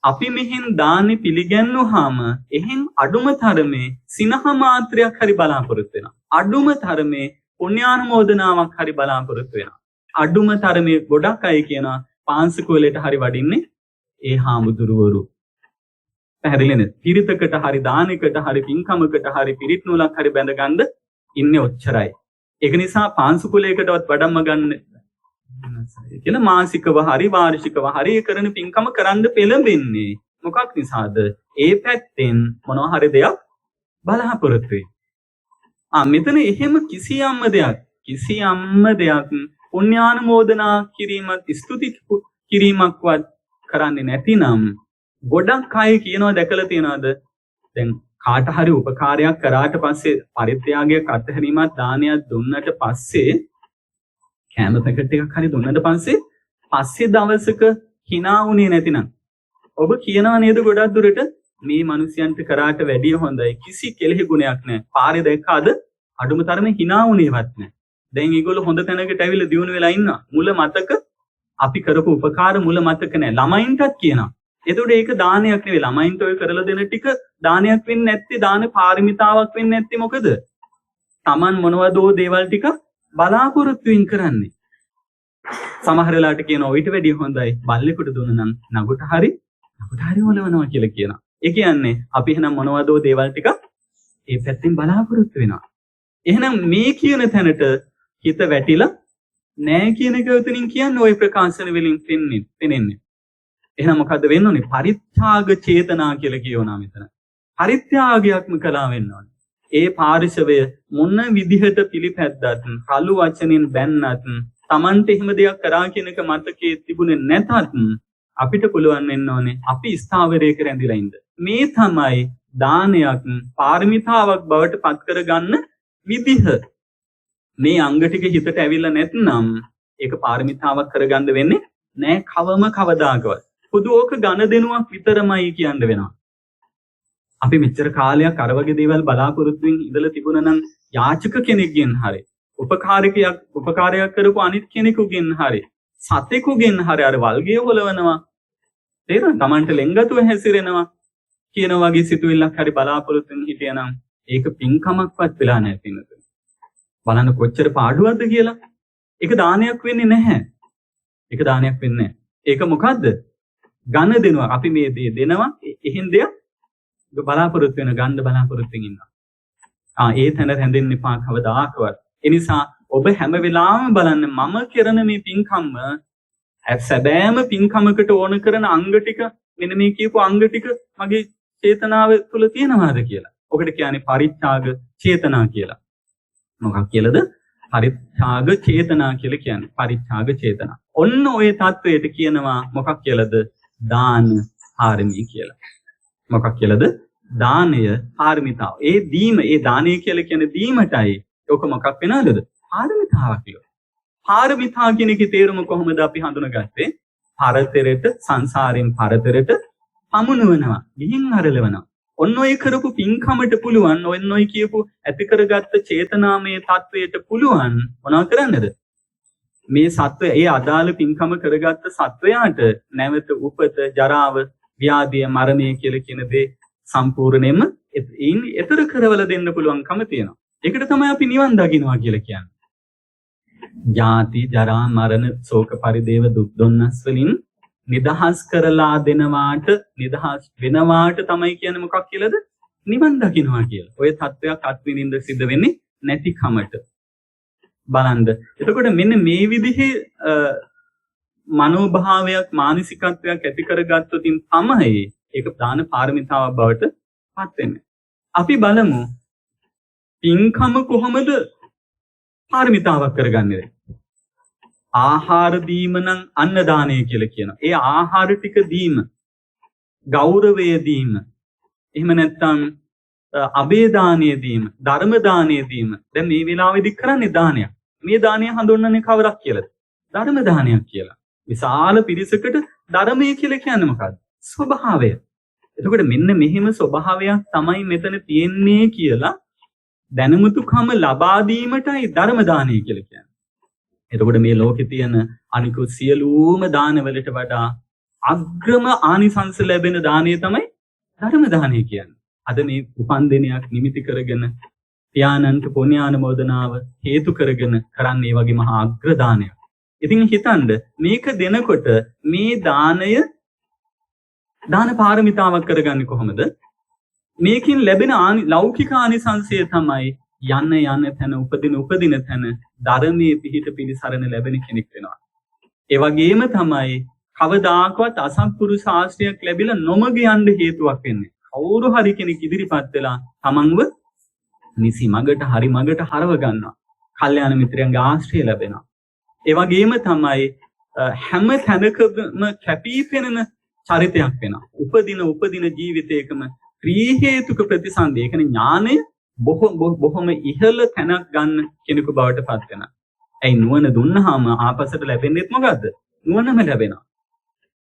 අපි මෙහෙන් දාන්නේ පිළිගන්නුවාම එහෙන් අඩුම තරමේ සිනහ මාත්‍රයක් හරි බලාපොරොත්තු වෙනවා. අඩුම තරමේ පුණ්‍යානුමෝදනාවක් හරි බලාපොරොත්තු වෙනවා. අඩුම තරමේ ගොඩක් අය කියනවා පාංශකෝලයට හරි වඩින්නේ ඒ හාමුදුරුවරු. පැහැදිලි නේද? පිරිතකට හරි දානයකට හරි පින්කමකට හරි පිරිත් නූලක් හරි බැඳගන්න ඉන්නේ ඔච්චරයි. ඒක නිසා පාංශකෝලයකටවත් වඩම්ම ගන්න කියලා මාසිකව හරි වාර්ෂිකව හරි කරන පින්කම කරන්න පෙළඹෙන්නේ. මොකක් නිසාද? ඒ පැත්තෙන් මොනවා හරි දෙයක් බලාපොරොත්තු වෙයි. මෙතන එහෙම කිසියම්ම දෙයක් පුණ්‍යානුමෝදනා කිරීමත් ස්තුති කිරීමක්වත් කරන්නේ නැතිනම් ගොඩක් අය කියනවා දැකලා තියනවාද? දැන් කාට හරි උපකාරයක් කරාට පස්සේ පරිත්‍යාගයක් අත්හැරීමක් දානයක් දුන්නට පස්සේ කැම පැකට් එකක් හරි දුන්නට පස්සේ දවසක hina වුණේ නැතිනම් ඔබ කියනවා නේද ගොඩක් දුරට මේ මිනිසයන්ට කරාට වැඩිය හොඳයි කිසි කෙලෙහි ගුණයක් නැහැ. පාරේ දැක්කාද අඩුම තරමේ hina වුණේවත් නැහැ. දැන් ඒගොල්ලෝ හොඳ තැනකට ඇවිල්ලා දියුණු වෙලා ඉන්නවා. මුල මතක අපි කරපු උපකාර මුල මතක නැහැ. ළමයින්ටත් කියනවා. එතකොට ඒක දානයක් නෙවෙයි. ළමයින්ට ඔය කරලා දෙන ටික දානයක් වෙන්නේ නැත්තේ, දාන පාරමිතාවක් වෙන්නේ නැත්තේ මොකද? Taman මොනවදෝ දේවල් ටික බලාපොරොත්තුෙන් කරන්නේ. සමහර වෙලාවට කියනවා ඊට වැඩිය හොඳයි බල්ලෙකුට දුන්න නම් නගුට හරි ඔලවනවා කියලා කියනවා. ඒ කියන්නේ අපි එහෙනම් මොනවදෝ දේවල් ටික ඒ පැත්තෙන් බලාපොරොත්තු වෙනවා. එහෙනම් මේ කියන තැනට හිත වැටිලා නෑ කියන එක උතනින් කියන්නේ ওই ප්‍රකාශන වලින් පෙනෙන්නේ. එහෙනම් මොකද්ද වෙන්න ඕනේ? පරිත්‍යාග චේතනා කියලා කියනවා මෙතන. පරිත්‍යාගයක්ම කළා වෙන්න ඕනේ. ඒ පාරිශවය මොන විදිහට පිළිපැද්දත්, කළු වචනෙන් බැන්නත්, Tamante එහෙම දෙයක් කරා කියන එක මතකයේ තිබුණේ නැතත් අපිට පුළුවන් වෙන්න ඕනේ අපි ස්ථාවරයක රැඳිලා ඉන්න. මේ තමයි දානයක් පාරමිතාවක් බවට පත් කරගන්න විදිහ. මේ අංග ටික හිතට ඇවිල්ලා නැත්නම් ඒක පාරමිතාවක් කරගන්න වෙන්නේ නෑ කවදාකවත්. පොදු ඕක ඝන දෙනුවක් විතරමයි කියන්න වෙනවා. අපි මෙච්චර කාලයක් අර වගේ දේවල් බලාපොරොත්තුෙන් ඉඳලා තිබුණා නම් යාචක කෙනෙක්ගෙන් හරි උපකාරයක් කරපු අනිත් කෙනෙකුගෙන් හරි සතෙකුගෙන් හරි අර වල්ගිය හොලවනවා. තේරෙනවද? Tamanට ලෙන්ගතුව හැසිරෙනවා කියන වගේ සිතුවිල්ලක් හරි බලාපොරොත්තුෙන් හිටියනම් ඒක පින්කමක්වත් වෙලා නැහැ පින්නතුනි. බලන්න කොච්චර පාඩුවක්ද කියලා. ඒක දානයක් වෙන්නේ නැහැ. ඒක මොකද්ද? ඝන දෙනවා. අපි මේ දේ දෙනවා. එහෙන් දෙයක් බලාපොරොත්තු වෙන ගන්න බලාපොරොත්තුෙන් ඉන්නවා. ඒ තැන රැඳෙන්න එපා කවදාකවත්. ඒ නිසා ඔබ හැම වෙලාවෙම බලන්න මම කරන මේ පින්කම්ම සැබෑම පින්කමකට ඕන කරන අංග ටික මෙන්න මේ කියපු අංග ටික මගේ චේතනාව තුළ තියෙනවාද කියලා. ඔකට කියන්නේ පරිත්‍යාග චේතනා කියලා. මොකක් කියලාද? පරිත්‍යාග චේතනා කියලා කියන්නේ. පරිත්‍යාග චේතනා. ඔන්න ඔය தത്വයට කියනවා මොකක් කියලාද? දාන පාරමී කියලා. මොකක් කියලාද? දානය පාරමිතාව. ඒ දීම, ඒ දානය කියලා කියන්නේ දීමටයි. ඔක මොකක් වෙනවද? පාරමිතාවක් කියලා. පාරමිතා කියන එකේ තේරුම කොහොමද අපි හඳුනගත්තේ? පරතරට, සංසාරයෙන් පරතරට පමුණුවනවා, ගිහින් අරලවනවා. ඔන්න ඔය කරපු පින්කමට පුළුවන්, ඔන්න ඔය කියපු ඇති කරගත්ත චේතනාමය தത്വයට පුළුවන් මොනවා කරන්නද? මේ සත්වය, ඒ අදාළ පින්කම කරගත්ත සත්වයාට නැවත උපත, ජරාව, ව්‍යාධිය, මරණය කියලා කියන දේ සම්පූර්ණයෙන්ම එතර කරවල දෙන්න පුළුවන්කම තියෙනවා. ඒකට තමයි අපි නිවන් දකින්නවා කියලා කියන්නේ. ජාති, ජරා, මරණ, ශෝක පරිදේව දුක් දුන්නස් වලින් නිදහස් කරලා දෙනවාට, නිදහස් වෙනවාට තමයි කියන්නේ මොකක් කියලාද? නිවන් දකින්නවා කියලා. ඔය தත්වයක් අත්විඳින්න සිද්ධ වෙන්නේ නැති කමට. බලන්න. එතකොට මෙන්න මේ විදිහේ මනෝභාවයක්, මානසිකත්වයක් ඇති කරගත්තොතින් තමයි ඒක දාන පාරමිතාවක් බවට පත් වෙන්නේ. අපි බලමු පින්කම කොහොමද පාරමිතාවක් කරගන්නේ? ආහාර දීම නම් අන්න දානය කියලා කියනවා. ඒ ආහාර ටික දීම, ගෞරවය දීම, එහෙම නැත්නම් අබේ දානය දීම, ධර්ම දානය දීම. දැන් මේ වෙලාවේදී කරන්නේ දානයක්. මේ දානය හඳුන්වන්නේ කවරක් කියලාද? ධර්ම දානයක් කියලා. විශාල පිරිසකට ධර්මය කියලා කියන්නේ මොකක්ද? ස්වභාවය. එතකොට මෙන්න මෙහෙම ස්වභාවයක් තමයි මෙතන තියෙන්නේ කියලා දැනුමුතුකම ලබා දීමටයි ධර්ම දානය කියලා කියන්නේ. එතකොට මේ ලෝකේ තියෙන අනිකුත් සියලුම දානවලට වඩා අග්‍රම ආනිසංස ලැබෙන දානය තමයි ධර්ම දානය කියන්නේ. අද මේ උපන් දිනයක් නිමිති කරගෙන පියාණන්ට පුණ්‍යානුමෝදනාව හේතු කරගෙන කරන්නේ වගේ මහා අග්‍ර දානයක්. ඉතින් හිතන්න මේක දෙනකොට මේ දානය දාන පාරමිතාවක් කරගන්නේ කොහොමද? මේකෙන් ලැබෙන ලෞකික ආනිසංසය තමයි යන තැන, උපදින තැන ධර්මයේ පිහිට පිළිසරණ ලැබෙන කෙනෙක් වෙනවා. ඒ වගේම තමයි කවදාකවත් අසත්පුරුෂ ආශ්‍රයයක් ලැබිලා නොමග යන්න හේතුවක් වෙන්නේ. කවුරු හරි කෙනෙක් ඉදිරිපත් වෙලා තමන්ව නිසි මගට හරි මගට හරව ගන්නවා. කල්යාණ මිත්‍රයන්ගේ ආශ්‍රය ලැබෙනවා. ඒ වගේම තමයි හැම තැනකම කැපී පෙනෙන චරිතයක් වෙනවා. උපදින ජීවිතයකම ක්‍රී හේතුක ප්‍රතිසන්දි. ඒ කියන්නේ ඥානය බොහොම ඉහළ තැනක් ගන්න කෙනෙකු බවට පත් වෙනවා. ඇයි නුවණ දුන්නාම ආපසට ලැබෙන්නේ මොකද්ද? නුවණම ලැබෙනවා.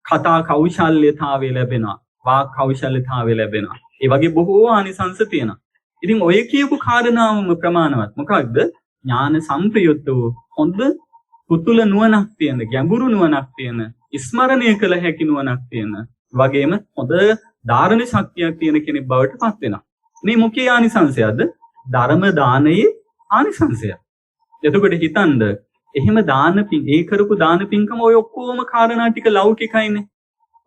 කතා කෞශල්‍යතාවය ලැබෙනවා. වාක් කෞශල්‍යතාවය ලැබෙනවා. ඒ වගේ බොහෝ ආනිසංස තියෙනවා. ඉතින් ඔය කියපු කාරණාවම ප්‍රමාණවත්. මොකක්ද? ඥාන සංප්‍රයුක්ත වූ හොඳ පුතුල නුවණක් තියෙන, ගැඹුරු නුවණක් තියෙන, ස්මරණය කළ හැකි නුවණක් තියෙන, වගේම හොඳ ධාරණ ශක්තියක් තියෙන කෙනෙක් බවට පත් වෙනවා. මේ මොකේ ආනිසංසයක්ද? ධර්ම දානයේ ආනිසංසය. එතකොට හිතන්න, එහෙම ඒ කරපු දාන පින්කම ඔය ඔක්කොම කාරණා ටික ලෞකිකයිනේ.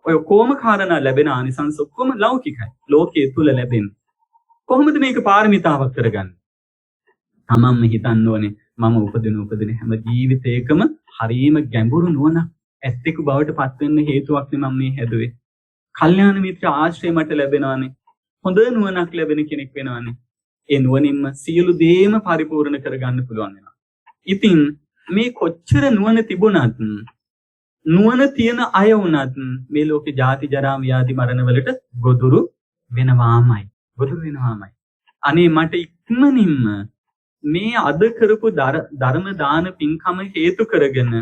ඔය ඔක්කොම කාරණා ලැබෙන ආනිසංස ඔක්කොම ලෞකිකයි. ලෝකයේ තුල ලැබෙන්නේ. කොහොමද මේක පාරමිතාවක් කරගන්නේ? තමන්ම හිතන්න ඕනේ මම උපදින හැම ජීවිතයකම හරීම ගැඹුරු නුවණක් ඇත්තෙකු බවට පත් වෙන්න හේතුවක් නේ මම මේ හැදුවේ. කල්යාණ මිත්‍ර ආශ්‍රය මට ලැබෙනවානේ. හොඳ නුවණක් ලැබෙන කෙනෙක් වෙනවානේ. ඒ නුවණින්ම සියලු දේම පරිපූර්ණ කරගන්න පුළුවන් වෙනවා. ඉතින් මේ කොච්චර නුවණ තිබුණත් නුවණ තියෙන අය වුණත් මේ ලෝකේ ජාති ජරා ව්‍යාධි මරණ වලට ගොදුරු වෙනවාමයි. අනේ මට ඉක්මනින්ම මේ අද කරපු ධර්ම දාන පින්කම හේතු කරගෙන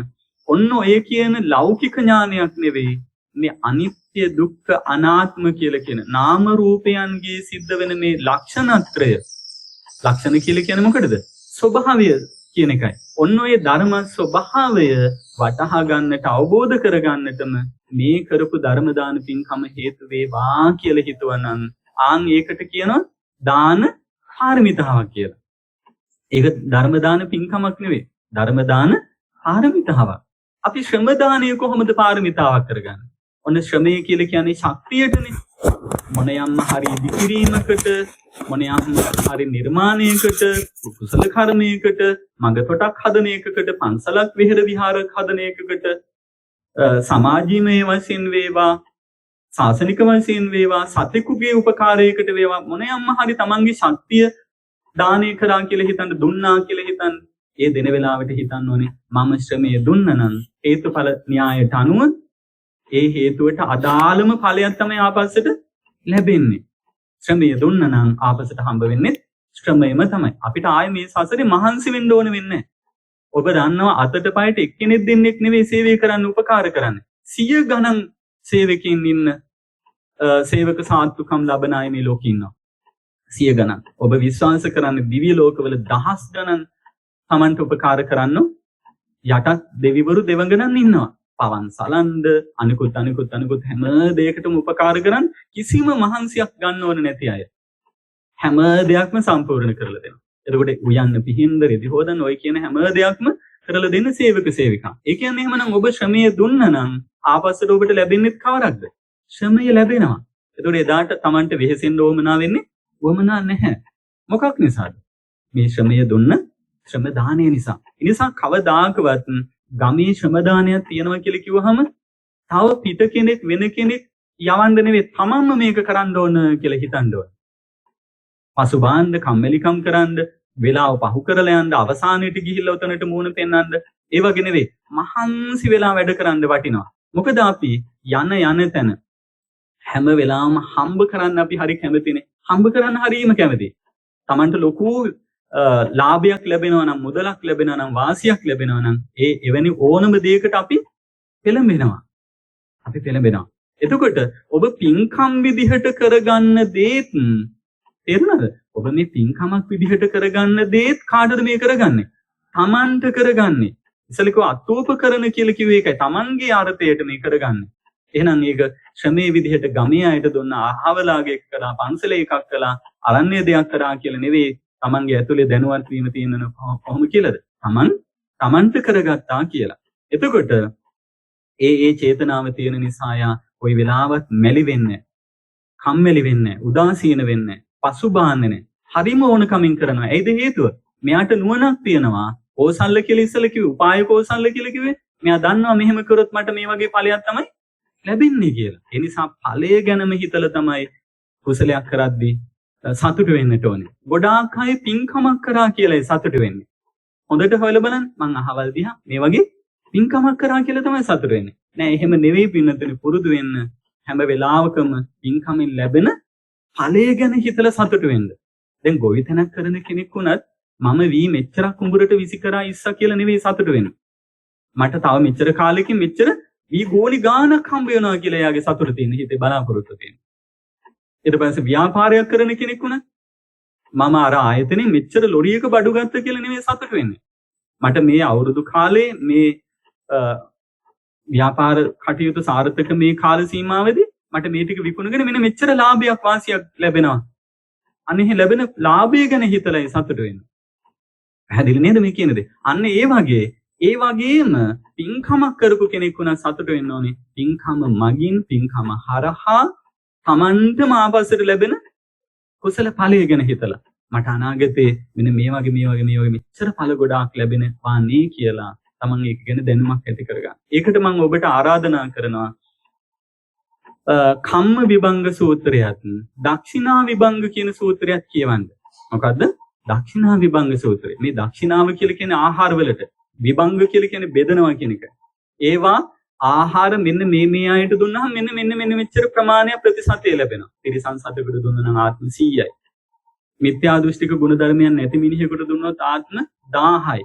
ඔන්න ඔය කියන ලෞකික ඥානයක් නෙවෙයි මේ අනිත්‍ය දුක්ඛ අනාත්ම කියලා කියන නාම රූපයන්ගේ සිද්ධ වෙන මේ ලක්ෂණත්‍රය. ලක්ෂණ කියලා කියන්නේ මොකටද? ස්වභාවය කියන එකයි. ඔන්න ඔය ධර්ම ස්වභාවය වටහා ගන්නට අවබෝධ කරගන්නටම මේ කරපු ධර්ම දාන පින්කම හේතු වේවා කියලා හිතුවනම් ආන් ඒකට කියනවා දාන පාරමිතාවක් කියලා. ඒක ධර්ම දාන පින්කමක් නෙවෙයි. ධර්ම දාන පාරමිතාවක්. අපි ශ්‍රම දානය කොහොමද පාරමිතාවක් කරගන්නේ? ඔන්න ශ්‍රමය කියලා කියන්නේ ශක්තියටනේ. මොනියම්ම හරි ඉදිකිරීමකට, මොනියම්ම හරි නිර්මාණයකට, කුසල කර්මයකට, මඟතොටක් හදන එකකට, පන්සලක් විහෙර විහාරයක් හදන එකකට, සමාජීමය වශයෙන් වේවා, ශාසනික වශයෙන් වේවා, සතෙකුගේ උපකාරයකට වේවා, මොනියම්ම හරි තමන්ගේ ශක්තිය දානය කරා කියලා හිතන්න, දුන්නා කියලා හිතන්න. ඒ දෙන වෙලාවට හිතන්න ඕනේ මම ශ්‍රමය දුන්නනම් හේතුඵල න්‍යායට අනුව ඒ හේතුවට අදාළම ඵලයක් තමයි ආපස්සට ලැබෙන්නේ. ශ්‍රමය දුන්නනම් ආපස්සට හම්බ වෙන්නේ ශ්‍රමයම තමයි. අපිට ආයේ මේ සසරේ මහන්සි වෙන්න ඕන වෙන්නේ නැහැ. ඔබ දන්නවා අතට පයට එක්කෙනෙක් දෙන්නෙක් නෙවෙයි සේවය කරන්න උපකාර කරන්නේ. 100 ගණන් සේවකයන් ඉන්න සේවක සාත්තුකම් ලබන අය මේ ලෝකේ ඉන්නවා. 100 ගණන්. ඔබ විශ්වාස කරන්නේ දිව්‍ය ලෝකවල දහස් ගණන් තමන්ට උපකාර කරන්න යටත් දෙවිවරු දෙවඟනන් ඉන්නවා. පවන් සලන්ද අනිකුත් හැම දෙයකටම උපකාර කරන් කිසිම මහන්සියක් ගන්න ඕන නැති අය. හැම දෙයක්ම සම්පූර්ණ කරලා දෙනවා. එතකොට උයන්න පිහින්ද රෙදි හොදන්න ඔය කියන හැම දෙයක්ම කරලා දෙන සේවක සේවිකා. ඒ කියන්නේ එහෙමනම් ඔබ ශ්‍රමය දුන්නනම් ආපස්සට ඔබට ලැබෙන්නේ කවරක්ද? ශ්‍රමය ලැබෙනවා. එතකොට එදාට තමන්ට වෙහෙසෙන්න ඕමනා වෙන්නේ වමනා නැහැ. මොකක් නිසාද? මේ ශ්‍රමය දුන්න ශ්‍රම දානය නිසා. ඒ නිසා කවදාකවත් ගමේ ශ්‍රම දානයක් තියනවා කියලා කිව්වහම තව පිට කෙනෙක් වෙන කෙනෙක් යවන්න නෙවෙයි තමන්ම මේක කරන්න ඕන කියලා හිතන්න ඕන. පසුබාන්න කම්මැලිකම් කරන්න, වෙලාව පහු කරලා යන්න, අවසානයේට ගිහිල්ලා උතනට මූණ පෙන්නන්න, ඒ වගේ නෙවෙයි. මහන්සි වෙලා වැඩ කරන්න වටිනවා. මොකද අපි යන තැන හැම වෙලාවම හම්බ කරන්න අපි හරි කැමතිනේ. හම්බ කරන්න හරිම කැමතියි. තමන්ට ලොකු ලාභයක් ලැබෙනවා නම්, මුදලක් ලැබෙනවා නම්, වාසියක් ලැබෙනවා නම් ඒ එවැනි ඕනම දෙයකට අපි පෙළඹෙනවා. එතකොට ඔබ පින්කම් විදිහට කරගන්න දේත් තේරුණාද? ඔබ මේ පින්කමක් විදිහට කරගන්න දේත් කාටද මේ කරගන්නේ? තමන්ට කරගන්නේ. ඉස්සෙල්ලා අතෝපකරණ කියලා කිව්වේ ඒකයි. තමන්ගේ අර්ථයට මේ කරගන්නේ. එහෙනම් ඒක ශ්‍රමයේ විදිහට ගමේ අයට දුන්න අහවලාගේ කළා, පන්සලේ එකක් කළා, අරණ්‍ය දෙයක් කරා කියලා නෙවෙයි. තමන්ගේ ඇතුලේ දැනුවත් වීම තියෙන කොහොම කියලාද? තමන්ට කරගත්තා කියලා. එතකොට ඒ චේතනාව තියෙන නිසා යා කොයි වෙලාවත් මැලි වෙන්නේ, කම්මැලි වෙන්නේ, උදාසීන වෙන්නේ, පසුබාන්නේ නැහැ. හරිම ඕනකමින් කරනවා. ඒද හේතුව? මෙයාට නුවණක් තියෙනවා. කෝසල්ල කියලා ඉස්සල කිව්වේ, උපාය කෝසල්ල කියලා කිව්වේ. මෙයා දන්නවා මෙහෙම කරොත් මට මේ වගේ ඵලයක් තමයි ලැබෙන්නේ කියලා. ඒ නිසා ඵලය ගැනම හිතලා තමයි කුසලයක් කරද්දී සතුට වෙන්නට ඕනේ. ගොඩාක් අය පින්කමක් කරා කියලායි සතුට වෙන්නේ. හොඳට හොයලා බලන්න මං අහවල් දිහා මේ වගේ පින්කමක් කරා කියලා තමයි සතුට වෙන්නේ. නෑ එහෙම නෙවෙයි පින්නතුනි පුරුදු වෙන්න හැම වෙලාවකම පින්කමෙන් ලැබෙන ඵලය ගැන හිතලා සතුට වෙන්න. දැන් ගොවිතැනක් කරන කෙනෙක් වුණත් මම වී මෙච්චරක් කුඹරට විසි කරා ඉස්සා කියලා නෙවෙයි සතුට වෙන්නේ. මට තව මෙච්චර කාලෙකින් මෙච්චර වී ගෝලි ගානක් හම්බ වෙනවා කියලා එයාගේ සතුට තියෙන හිතේ බලාපොරොත්තු තියෙන. ඊට පස්සේ ව්‍යාපාරයක් කරන කෙනෙක් වුණත් මම අර ආයතනේ මෙච්චර ලොරියක බඩු ගත්ත කියලා නෙවෙයි සතුට වෙන්නේ. මට මේ අවුරුදු කාලේ මේ ව්‍යාපාර කටයුතු සාර්ථක මේ කාල සීමාවෙදී මට මේ ටික විකුණගෙන මෙන්න මෙච්චර ලාභයක් වාසියක් ලැබෙනවා. අනේ ලැබෙන ලාභය ගැන හිතලා සතුට වෙන්න. පැහැදිලි නේද මේ කියන දේ? අන්න ඒ වගේම පින්කමක් කරපු කෙනෙක් වුණා සතුට වෙන්න ඕනේ. පින්කම මගින් පින්කම හරහා තමන්ටම ආපස්සට ලැබෙන කුසල ඵලය ගැන හිතලා මට අනාගතේ මෙන්න මේ වගේ මෙච්චර ඵල ගොඩාක් ලැබෙනවා නේ කියලා තමන් ඒක ගැන දැනුමක් ඇති කරගන්න. ඒකට මම ඔබට ආරාධනා කරනවා කම්ම විභංග සූත්‍රයත් දක්ෂිනා විභංග කියන සූත්‍රයත් කියවන්න. මොකද්ද? දක්ෂිනා විභංග සූත්‍රය. මේ දක්ෂිනාව කියලා කියන්නේ ආහාර වලට, විභංග කියලා කියන්නේ බෙදනවා කියන එක. ඒවා ආහාර මෙන්න මේ අයට දුන්නාම මෙන්න මෙච්චර ප්‍රමාණයක් ප්‍රතිශතය ලැබෙනවා. තිරිසන් සතෙකුට දුන්නා නම් ආත්ම 100යි. මිත්‍යා දෘෂ්ටික ගුණ ධර්මයන් නැති මිනිහෙකුට දුන්නොත් ආත්ම 1000යි.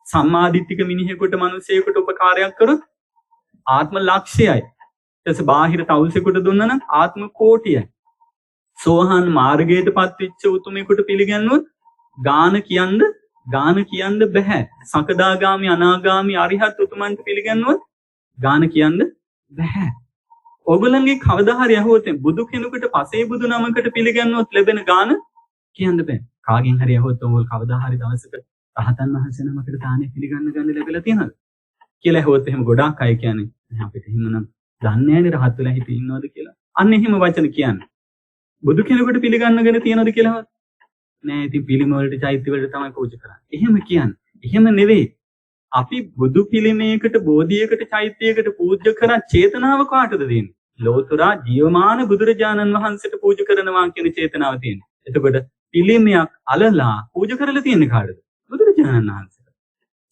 සම්මාදිට්ඨික මිනිහෙකුට මිනිසෙකුට උපකාරයක් කරොත් ආත්ම ලක්ෂයයි. ඊටසේ බාහිර තවුසෙකුට දුන්නා නම් ආත්ම කෝටියයි. සෝහන් මාර්ගයටපත් වෙච්ච උතුමෙකුට පිළිගන්නොත් ගාන කියන්න බෑ. සකදාගාමි අනාගාමි අරිහත් උතුමන්ට පිළිගන්නොත් ගාන කියන්න බෑ. ඔයගොල්ලන්ගේ කවදා හරි අහුවොත් බුදු කෙනෙකුට පසේ බුදු නමකට පිළිගන්නොත් ලැබෙන ගාන කියන්න බෑ. කාගෙන් හරි අහුවොත් ඔයගොල්ලෝ කවදා හරි දවසක රහතන් වහන්සේ නමකට දානේ පිළිගන්න ලැබෙලා තියෙනවද කියලා අහුවොත් එහෙම ගොඩාක් අය කියන්නේ අපිට එහෙමනම් දන්නේ නැහැ රහත් වෙලා හිටිය ඉන්නවද කියලා. අන්න එහෙම වචන කියන්නේ. බුදු කෙනෙකුට පිළිගන්නගෙන තියනවද කියලා නෑ. ඉතින් පිළිම වලට චෛත්‍ය වලට තමයි පූජා කරන්නේ. එහෙම කියන්නේ. එහෙම නෙවෙයි. අපි බුදු පිළිමයකට බෝධියකට චෛත්‍යයකට පූජා කරන චේතනාව කාටද දෙන්නේ? ලෝතුරා ජීවමාන බුදුරජාණන් වහන්සේට පූජා කරනවා කියන චේතනාව තියෙනවා. එතකොට පිළිමයක් අලලා පූජා කරලා තියෙන්නේ කාටද? බුදුරජාණන් වහන්සේට.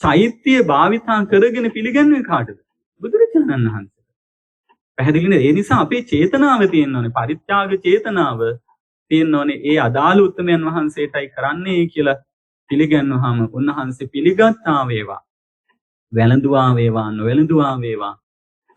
චෛත්‍ය භාවිතා කරගෙන පිළිගන්නේ කාටද? බුදුරජාණන් වහන්සේට. පැහැදිලි නේද? ඒ නිසා අපේ චේතනාව තියෙන්න ඕනේ. පරිත්‍යාග චේතනාව තියෙන්න ඕනේ. ඒ අදාළ උත්තමයන් වහන්සේටයි කරන්නේ කියලා පිළිගන්වහම උන්වහන්සේ පිළිගත්තා වේවා. වැළඳුවා වේවා නොවැළඳුවා වේවා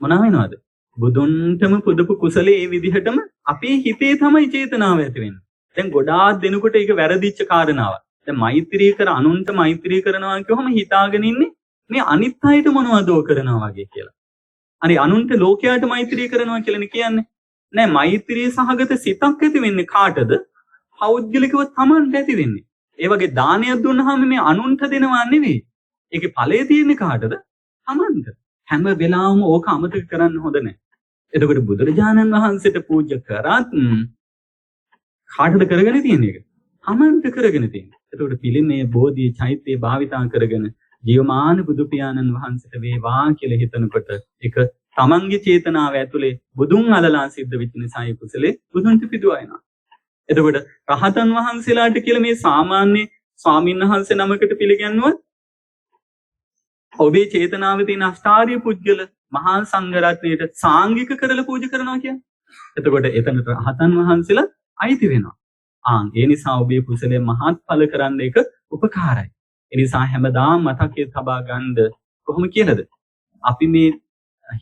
මොනවා වෙනවද? බුදුන්ටම පුදපු කුසලයේ ඒ විදිහටම අපේ හිතේ තමයි චේතනාව ඇති වෙන්නේ. දැන් ගොඩාක් දෙනකොට ඒක වැරදිච්ච කාරණාවක්. දැන් මෛත්‍රී කර අනුන්ට මෛත්‍රී කරනවා කියවම හිතාගෙන ඉන්නේ මේ අනිත් අයට මොනවදෝ කරනවා වගේ කියලා. අනේ අනුන්ට ලෝකයට මෛත්‍රී කරනවා කියලානේ කියන්නේ. නෑ මෛත්‍රී සහගත සිතක් ඇති වෙන්නේ කාටද? පෞද්ගලිකව Tamanට ඇති වෙන්නේ. ඒ වගේ දානයක් දුන්නාම මේ අනුන්ට දෙනවා නෙවෙයි. ඒකේ ඵලය තියෙන්නේ කාටද? Tamanට. හැම වෙලාවම ඕක අමතක කරන්න හොඳ නැහැ. එතකොට බුදුරජාණන් වහන්සේට පූජා කරත් කාටද කරගෙන තියෙන්නේ ඒක? Tamanට කරගෙන තියෙන්නේ. එතකොට පිළිමේ බෝධි චෛත්‍ය භාවිතා කරගෙන ජීවමාන බුදු පියාණන් වහන්සේට වේවා කියලා හිතනකොට ඒක තමන්ගේ චේතනාව ඇතුලේ බුදුන් අලලා සිද්ධ වෙච්ච නිසා ඒ කුසලේ බුදුන්ට පිටුවා එනවා. එතකොට රහතන් වහන්සේලාට කියලා මේ සාමාන්‍ය ස්වාමීන් වහන්සේ නමකට පිළිගන්නුවත් ඔබේ චේතනාවේ තියෙන අෂ්ටාර්ය පුජ්‍යල මහා සංඝරත්නයට සාංගික කරලා පූජා කරනවා කියන්නේ. එතකොට එතන රහතන් වහන්සේලා අයිති වෙනවා. ඒ නිසා ඔබේ කුසලයේ මහත්ඵල කරන්න එක උපකාරයි. ඒ නිසා හැමදාම මතකයේ තබා ගන්න කොහොම කියලාද? අපි මේ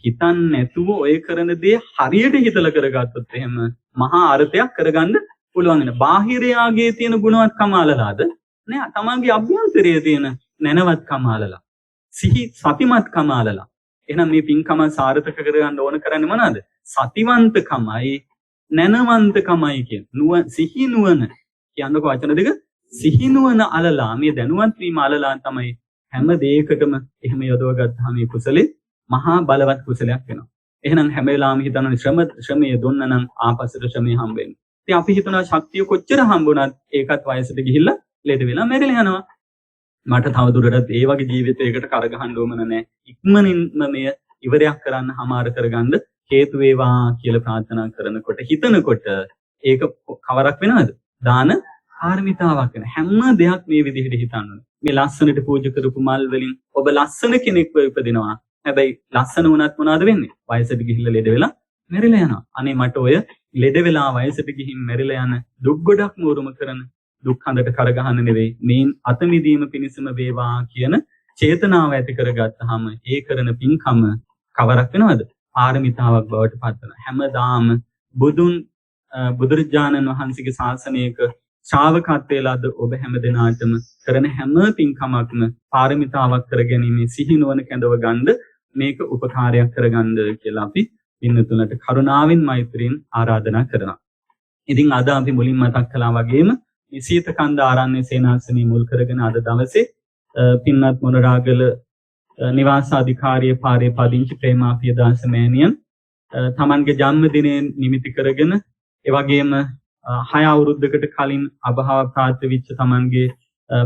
හිතන්නේ නැතුව ඔය කරන දේ හරියට හිතලා කරගත්තොත් එහෙම මහා අර්ථයක් කරගන්න පුළුවන් වෙන. බාහිරයාගේ තියෙන ගුණවත්කම අලලාද? නෑ, තමන්ගේ අභ්‍යන්තරයේ තියෙන නැනවත්කම අලලා. සිහි සතිමත්කම අලලා. එහෙනම් මේ පින්කම සාර්ථක කරගන්න ඕන කරන්නේ මොනවාද? සතිවන්තකමයි නැනවන්තකමයි කියන. සිහි නුවණ කියනකො වචන දෙක සිහි නුවණ අලලා මේ දැනුවත් වීම අලලා තමයි හැම දෙයකටම එහෙම යොදව ගත්තාම මේ කුසලේ මහා බලවත් කුසලයක් වෙනවා. එහෙනම් හැම වෙලාවෙම හිතනවා ශ්‍රමයේ දුන්න නම් ආපස්සට ශ්‍රමයේ හම්බ වෙනවා. ඉතින් අපි හිතනවා ශක්තිය කොච්චර හම්බුණත් ඒකත් වයසට ගිහිල්ලා ලෙඩ වෙලා මැරෙලා යනවා. මට තව දුරටත් ඒ වගේ ජීවිතයකට කරගහන්න ඕමන නැහැ. ඉක්මනින්ම මෙය ඉවරයක් කරන්න හමාර කරගන්න හේතු වේවා කියලා ප්‍රාර්ථනා කරනකොට හිතනකොට ඒක කවරක් වෙනවද? දාන පාරමිතාවක් වෙන. හැම දෙයක් මේ විදිහට හිතන්න ඕනේ. මේ ලස්සනට පූජා කරපු මල් වලින් ඔබ ලස්සන කෙනෙක්ව ඉපදිනවා. හැබැයි ලස්සන වුණත් මොනවද වෙන්නේ? වයසට ගිහිල්ලා ලෙඩ වෙලා මැරිලා යනවා. අනේ මට ඔය ලෙඩ වෙලා වයසට ගිහින් මැරිලා යන දුක් ගොඩක් මෝරුම කරන දුක් හඳට කරගහන්න නෙවෙයි. මේන් අත මිදීම පිණිසම වේවා කියන චේතනාව ඇති කරගත්තාම ඒ කරන පින්කම කවරක් වෙනවද? පාරමිතාවක් බවට පත් වෙනවා. හැමදාම බුදුරජාණන් වහන්සේගේ ශාසනයක ශ්‍රාවකත්වයේ ලද ඔබ හැමදෙනාටම කරන හැම පින්කමක්ම පාරමිතාවක් කරගැනීමේ සිහිනුවන කැඳව ගන්න මේක උපකාරයක් කරගන්න කියලා අපි පින්නතුලට කරුණාවෙන් මෛත්‍රියෙන් ආරාධනා කරනවා. ඉතින් අද අපි මුලින් මතක් කළා වගේම මේ සීතකන්ද ආරණ්‍ය සේනාසනය මුල් කරගෙන අද දවසේ පින්නත් මොනරාගල නිවාසාධිකාරිය පාරේ පදිංචි ප්‍රේමා පියදාස මෑණියන් තමන්ගේ ජන්මදිනය නිමිති කරගෙන ඒ වගේම 6 අවුරුද්දකට කලින් අභාව ප්‍රාප්ත වෙච්ච තමන්ගේ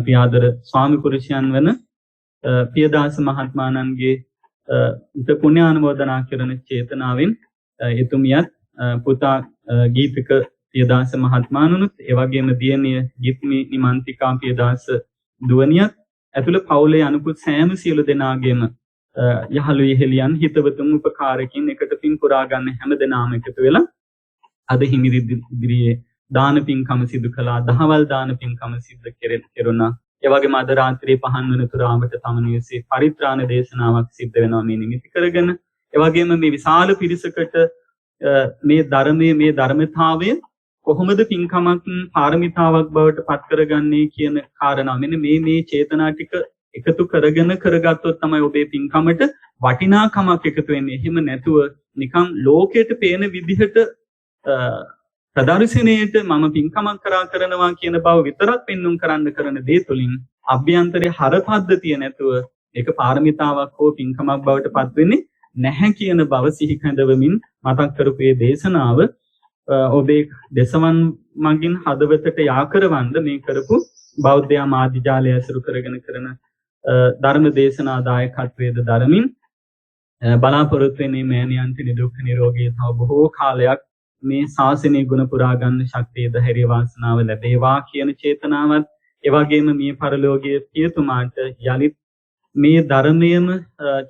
පියාදර ස්වාමි පුරුෂයන් වන පියදාස මහත්මයාණන්ගේ පුණ්‍යානුමෝදනා කරන චේතනාවෙන් එතුමියත් පුතා ගීතික පියදාස මහත්මයාණනුත් ඒ වගේම දියණිය ගිත්මි නිමන්තිකා පියදාස දුවනියත් ඇතුළු පවුලේ අනුපුත් සෑම සියලු දෙනාගේම යහළු ඉහෙලියන් හිතවතුන් උපකාරකින් එකට පින් පුරා ගන්න හැම දෙනාම එකතු වෙලා අද හිමිදිරියේ දාන පින්කම සිදු කළා. දහවල් දාන පින්කම සිදු කෙරුණා. ඒ වගේම අද රාත්‍රියේ 5 වෙනි තුරාමට තම නිවසේ පරිත්‍රාණ දේශනාවක් සිද්ධ වෙනවා මේ නිමිති කරගෙන. ඒ වගේම මේ විශාල පිරිසකට මේ ධර්මයේ මේ ධර්මතාවය කොහොමද පින්කමක් පාරමිතාවක් බවට පත් කරගන්නේ කියන කාරණා මෙන්න මේ චේතනා ටික එකතු කරගෙන කරගත්තොත් තමයි ඔබේ පින්කමට වටිනාකමක් එකතු වෙන්නේ. එහෙම නැතුව නිකන් ලෝකයට පේන විදිහට ප්‍රදර්ශනයේට මම පින්කමක් කරනවා කියන බව විතරක් පෙන්눔 කරන්න කරන දේ තුලින් අභ්‍යන්තරයේ හර පද්ධතිය නැතුව ඒක පාරමිතාවක් හෝ පින්කමක් බවට පත් වෙන්නේ නැහැ කියන බව සිහි කැඳවමින් මතක් කරපු මේ දේශනාව ඔබේ දසවන් මගින් හදවතට යා කරවන්න මේ කරපු බෞද්ධ ආමාත්‍යාලය ඇසුරු කරගෙන කරන ධර්ම දේශනා දායකත්වයේද ධර්මින් බලාපොරොත්තු වෙන්නේ මෑණියන්ට නිදුක් නිරෝගී තව බොහෝ කාලයක් මේ ශාසනයේ ගුණ පුරා ගන්න ශක්තිය ධෛර්ය වාසනාව ලැබේවා කියන චේතනාවත් ඒ වගේම මේ පරලෝකීය පියතුමාට යලිත් මේ ධර්මයේම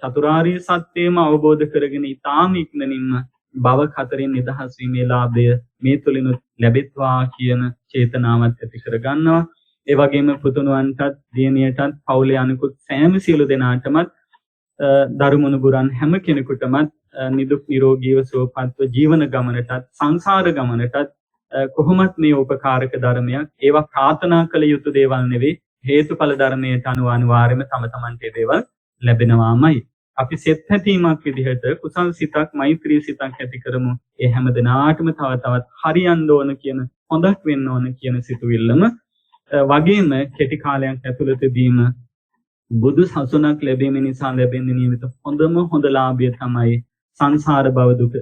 චතුරාර්ය සත්‍යයම අවබෝධ කරගෙන ඊටාම ඉක්මනින්ම භව කතරින් නිදහස් වීමේ ලාභය මේ තුලිනුත් ලැබෙත්වා කියන චේතනාවත් ඇති කර ගන්නවා. ඒ වගේම පුතුණුවන්ටත් දියණියටත් පවුලේ අනිකුත් සෑම සියලු දෙනාටමත් ධර්මනුබුරන් හැම කෙනෙකුටමත් නිදුක් නිරෝගීව සුවපත්ව ජීවන ගමනටත් සංසාර ගමනටත් කොහොමත් මේ උපකාරක ධර්මයක් ඒවා ප්‍රාර්ථනා කළ යුතු දේවල් නෙවෙයි හේතුඵල ධර්මයට අනිවාර්යයෙන්ම තම තමන්ට ඒ දේවල් ලැබෙනවාමයි. අපි සෙත් හැතීමක් විදිහට කුසල් සිතක් මෛත්‍රී සිතක් ඇති කරමු. ඒ හැම දිනාටම තව තවත් හරියන්න ඕන කියන හොඳක් වෙන්න ඕන කියන සිතුවිල්ලම වගේම කෙටි කාලයක් ඇතුළතදීම බුදු සසුනක් ලැබීම නිසා ලැබෙන නියමිත හොඳම හොඳ ලාභය තමයි සංසාර භව දුක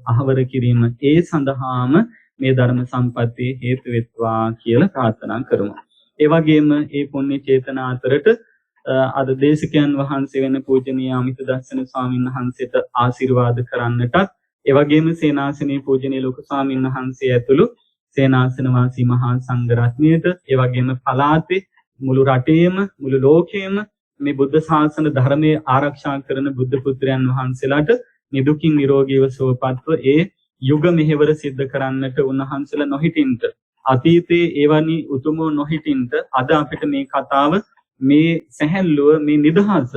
අහවර කිරීම. ඒ සඳහාම මේ ධර්ම සම්පත්තිය හේතු වෙත්වා කියලා ප්‍රාර්ථනා කරමු. ඒ වගේම මේ පුණ්‍ය චේතනා අතරට අද දේශකයන් වහන්සේ වෙන පූජනීය අමිත දර්ශන ස්වාමීන් වහන්සේට ආශිර්වාද කරන්නටත් ඒ වගේම සේනාසනේ පූජනීය ලොකු ස්වාමීන් වහන්සේ ඇතුළු සේනාසන වාසී මහා සංඝ රත්නයට ඒ වගේම පළාතේ මුළු රටේම මුළු ලෝකයේම මේ බුද්ධ ශාසන ධර්මයේ ආරක්ෂා කරන බුද්ධ පුත්‍රයන් වහන්සේලාට නිදුකින් නිරෝගීව සුවපත්ව ඒ යුග මෙහෙවර සිද්ධ කරන්නට උන්වහන්සේලා නොහිටින්ට අතීතයේ එවැනි උතුමෝ නොහිටින්ට අද අපිට මේ කතාව මේ සැහැල්ලුව මේ නිදහස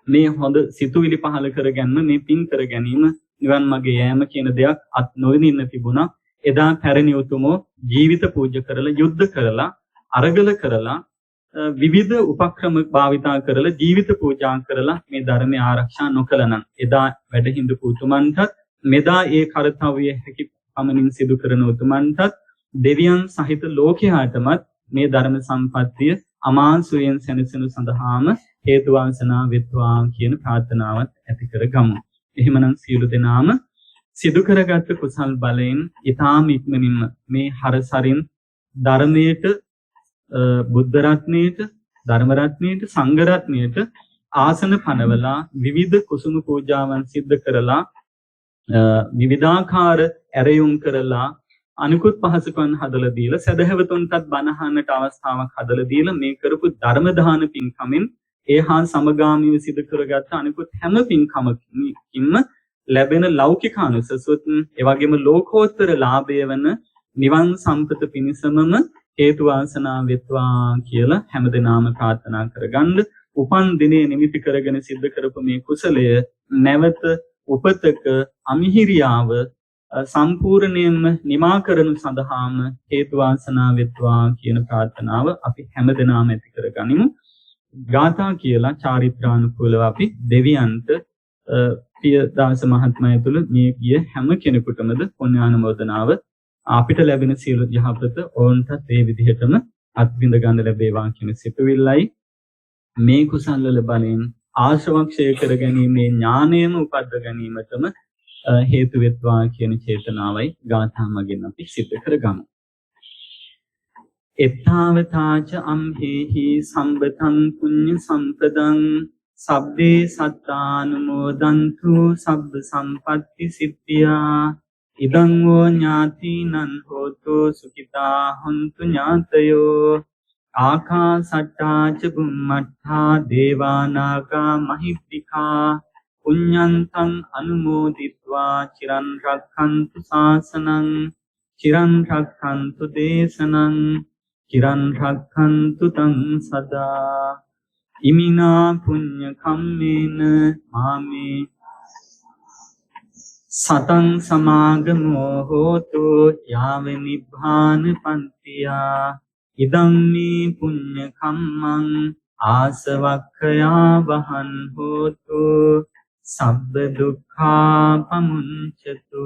මේ හොඳ සිතුවිලි පහල කරගන්න මේ පින් කර ගැනීම නිවන් මාගේ යෑම කියන දෙයක් අත් නොවිඳින්න තිබුණා. එදා පැරණි උතුමෝ ජීවිත පූජ්‍ය කරලා යුද්ධ කරලා අරගල කරලා විවිධ උපක්‍රම භාවිතා කරලා ජීවිත පූජා කරලා මේ ධර්මය ආරක්ෂා නොකළනම් එදා වැඩ හිඳපු උතුමන්ටත් මෙදා ඒ කාර්යය හැකි පමණින් සිදු කරන උතුමන්ටත් දෙවියන් සහිත ලෝකයාටමත් මේ ධර්ම සම්පත්තිය අමාංශයෙන් සැනසෙනු සඳහාම හේතු වාසනා වෙත්වා කියන ප්‍රාර්ථනාවත් ඇති කරගමු. එහෙමනම් සියලු දෙනාම සිදු කරගත් කුසල් බලයෙන් ඊ타ම ඉක්මනින්ම මේ හරසරින් ධර්මයට බුද්ධ රත්නයට ධර්ම රත්නයේට සංඝ රත්නයේට ආසන පනවලා විවිධ කුසුම පූජාවන් සිද්ධ කරලා විවිධාකාර ඇරයුම් කරලා අනිකුත් පහසුකම් හදලා දීලා සදහැවතුන්ටත් බණහන්නට අවස්ථාවක් හදලා දීලා මේ කරපු ධර්ම දාන පින්කමෙන් ඒහා සමගාමීව සිදු කරගත්ත අනිකුත් හැම පින්කමකින්ම ලැබෙන ලෞකික අනුසසුත් ඒ වගේම ලෝකෝත්තර ලාභය වන නිවන් සම්පත පිණිසමම හේතු වාසනා වෙත්වා කියලා හැමදෙනාම ප්‍රාර්ථනා කරගන්න. උපන් දිනේ නිමිති කරගෙන සිද්ධ කරපු මේ කුසලය නැවත උපතක අමිහිරියාව සම්පූර්ණයෙන්ම නිමා කරනු සඳහාම හේතු වාසනා වෙත්වා කියන ප්‍රාර්ථනාව අපි හැමදෙනාම ඇති කරගනිමු. ගාථා කියලා චාරිත්‍රානුකූලව අපි දෙවියන්ට පියදාස මහත්මයා තුළ මේ ගිය හැම කෙනෙකුටමද පුණ්‍යානුමෝදනාව අපිට ලැබෙන සියලු යහපත ඕන්ටත් ඒ විදිහටම අත්විඳ ගන්න ලැබේවා කියන සිතුවිල්ලයි මේ කුසල වල බලෙන් ආශ්‍රවක්ෂය කර ගැනීමේ ඥානයම උපද්ද ගැනීමටම හේතු වෙත්වා කියන චේතනාවයි ගාථා මගින් අපි සිද්ධ කරගමු. එත්තාවතාච අම්හෙහි සම්බතං පුඤ්ඤ සම්පදං සබ්බේ සත්තානුමෝදන්තු සබ්බ සම්පatti සිද්ධියා ඉදං වූ ඥාතිනං හෝතු සුඛිතා හොන්තු ඥාතයෝ ආකාසට්ටා ච බුම්මට්ඨා දේවානාගා මහිත්‍තිකා පුඤ්ඤන්තං අනුමෝදිත්වා චිරන් රක්ඛන්තු ශාසනං චිරන් රක්ඛන්තු දේශනං චිරන් රක්ඛන්තු තං සදා ඉමිනා පුඤ්ඤ කම්මේන මාමේ සතං සමාගමෝ හෝතු යාව නිබ්බාන පන්තියා ඉදං මේ පුඤ්ඤ කම්මං ආසවක්ඛයා වහං හෝතු සබ්බ දුක්ඛා පමුඤ්චතු